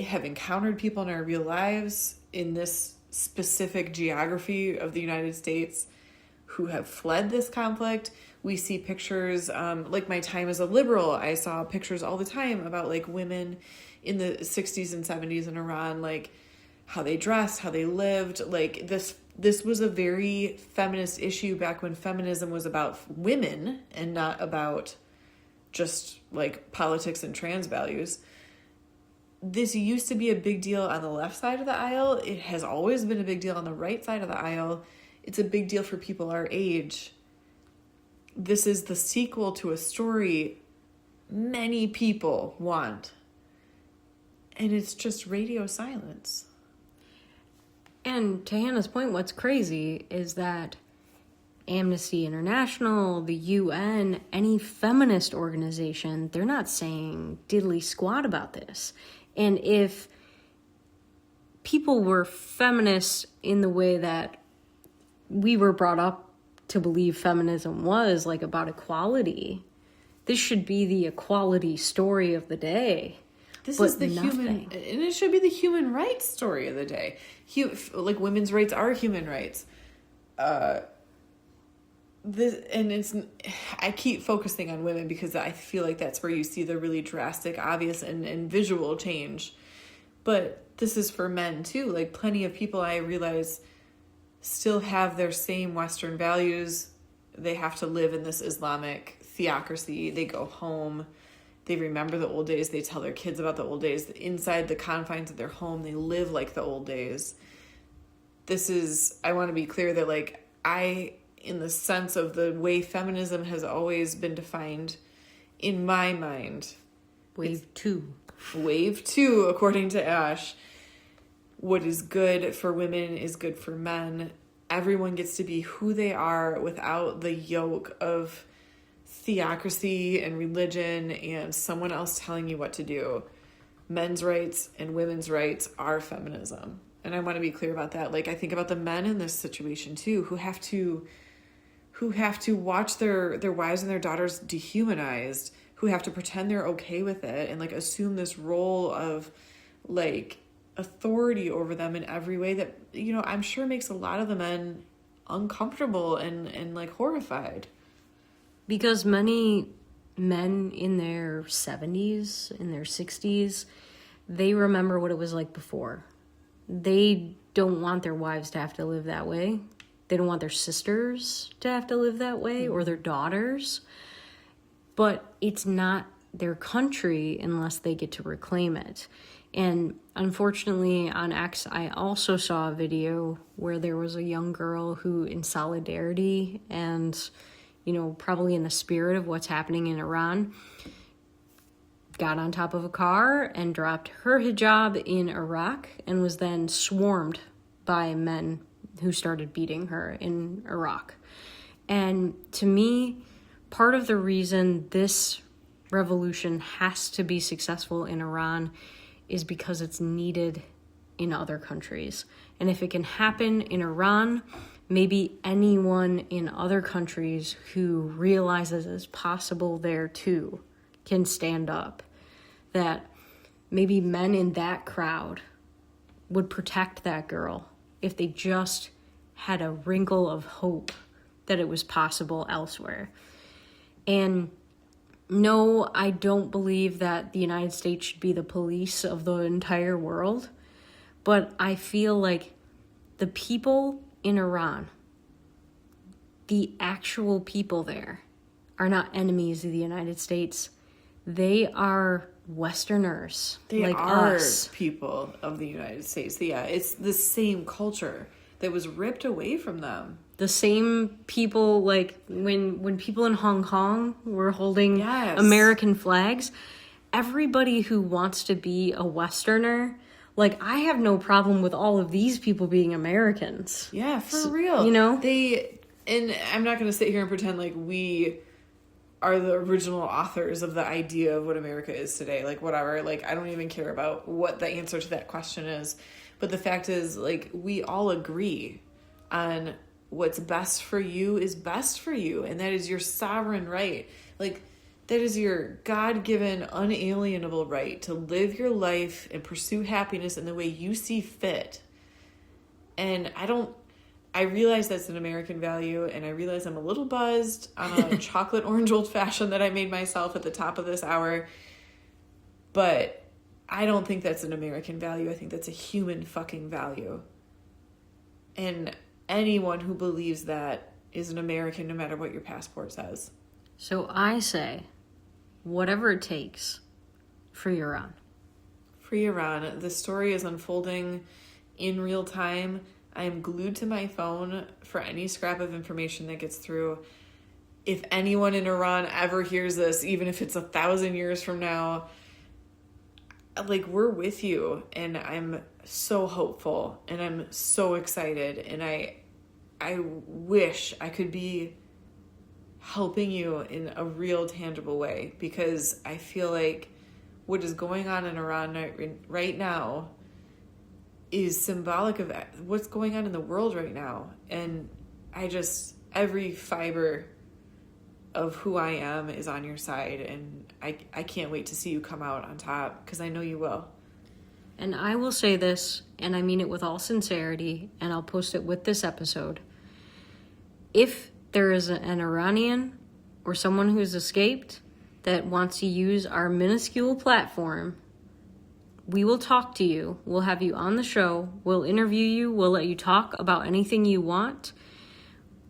have encountered people in our real lives in this specific geography of the United States who have fled this conflict. We see pictures, like my time as a liberal, I saw pictures all the time about like women in the 60s and 70s in Iran, like how they dressed, how they lived. Like this was a very feminist issue back when feminism was about women and not about just like politics and trans values. This used to be a big deal on the left side of the aisle. It has always been a big deal on the right side of the aisle. It's a big deal for people our age. This is the sequel to a story many people want. And it's just radio silence. And to Hannah's point, what's crazy is that Amnesty International, the UN, any feminist organization, they're not saying diddly squat about this. And if people were feminists in the way that we were brought up to believe feminism was, like about equality, this should be the equality story of the day. This but is the human, and it should be the human rights story of the day. Like women's rights are human rights. I keep focusing on women because I feel like that's where you see the really drastic, obvious, and visual change. But this is for men too. Like plenty of people I realize still have their same Western values. They have to live in this Islamic theocracy. They go home. They remember the old days. They tell their kids about the old days. Inside the confines of their home, they live like the old days. I want to be clear that like in the sense of the way feminism has always been defined, in my mind. Wave two, according to Ash. What is good for women is good for men. Everyone gets to be who they are without the yoke of theocracy and religion and someone else telling you what to do. Men's rights and women's rights are feminism. And I want to be clear about that. Like I think about the men in this situation too, who have to watch their wives and their daughters dehumanized, who have to pretend they're okay with it and like assume this role of like authority over them in every way that, you know, I'm sure makes a lot of the men uncomfortable and like horrified. Because many men in their 70s, in their 60s, they remember what it was like before. They don't want their wives to have to live that way. They don't want their sisters to have to live that way or their daughters. But it's not their country unless they get to reclaim it. And unfortunately on X, I also saw a video where there was a young girl who, in solidarity and, you know, probably in the spirit of what's happening in Iran, got on top of a car and dropped her hijab in Iraq and was then swarmed by men who started beating her in Iraq. And to me, part of the reason this revolution has to be successful in Iran is because it's needed in other countries. And if it can happen in Iran, maybe anyone in other countries who realizes it's possible there too can stand up. That maybe men in that crowd would protect that girl if they just had a wrinkle of hope that it was possible elsewhere. And no, I don't believe that the United States should be the police of the entire world, but I feel like the people in Iran, the actual people there, are not enemies of the United States. They are Westerners. They like are us. people of the United States. Yeah, it's the same culture that was ripped away from them. The same people, like when people in Hong Kong were holding Yes. American flags, everybody who wants to be a Westerner, like, I have no problem with all of these people being Americans. Yeah, for real. You know? And I'm not going to sit here and pretend like we are the original authors of the idea of what America is today. Like, whatever. Like, I don't even care about what the answer to that question is. But the fact is, like, we all agree on what's best for you is best for you. And that is your sovereign right. Like, that is your God-given, unalienable right to live your life and pursue happiness in the way you see fit. And I realize that's an American value, and I realize I'm a little buzzed on a chocolate orange old fashioned that I made myself at the top of this hour. But I don't think that's an American value. I think that's a human fucking value. And anyone who believes that is an American no matter what your passport says. So I say, whatever it takes, free Iran. Free Iran. The story is unfolding in real time. I am glued to my phone for any scrap of information that gets through. If anyone in Iran ever hears this, even if it's 1,000 years from now, like, we're with you. And I'm so hopeful and I'm so excited. And I wish I could be helping you in a real tangible way, because I feel like what is going on in Iran right now is symbolic of what's going on in the world right now. And every fiber of who I am is on your side, and I can't wait to see you come out on top, because I know you will. And I will say this, and I mean it with all sincerity, and I'll post it with this episode. If there is an Iranian or someone who's escaped that wants to use our minuscule platform, we will talk to you. We'll have you on the show. We'll interview you. We'll let you talk about anything you want.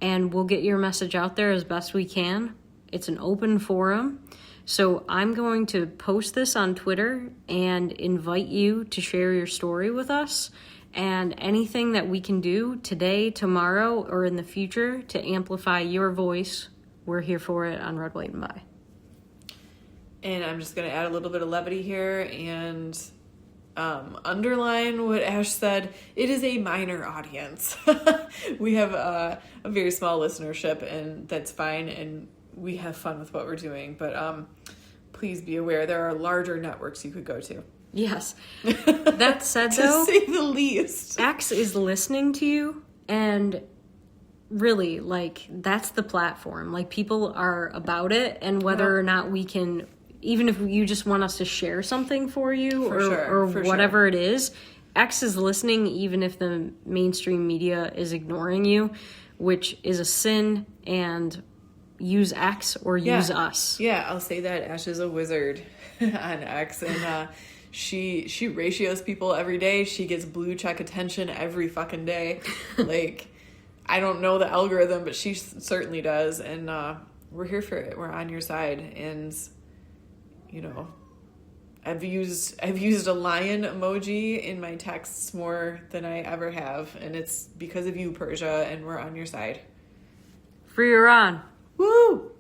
And we'll get your message out there as best we can. It's an open forum. So I'm going to post this on Twitter and invite you to share your story with us. And anything that we can do today, tomorrow, or in the future to amplify your voice, we're here for it on Red, White, and Bi. And I'm just going to add a little bit of levity here and underline what Ash said. It is a minor audience. We have a very small listenership, and that's fine, and we have fun with what we're doing. But please be aware there are larger networks you could go to. Yes. That said, though, to say the least, X is listening to you, and really, like, that's the platform. Like, people are about it, and whether or not we can, even if you just want us to share something for you or whatever it is, X is listening, even if the mainstream media is ignoring you, which is a sin. And use X or use us. Yeah, I'll say that. Ash is a wizard on X, and she ratios people every day. She gets blue check attention every fucking day. Like, I don't know the algorithm, but she certainly does, and we're here for it. We're on your side. And you know, I've used a lion emoji in my texts more than I ever have, and it's because of you, Persia, and we're on your side. Free Iran. Woo!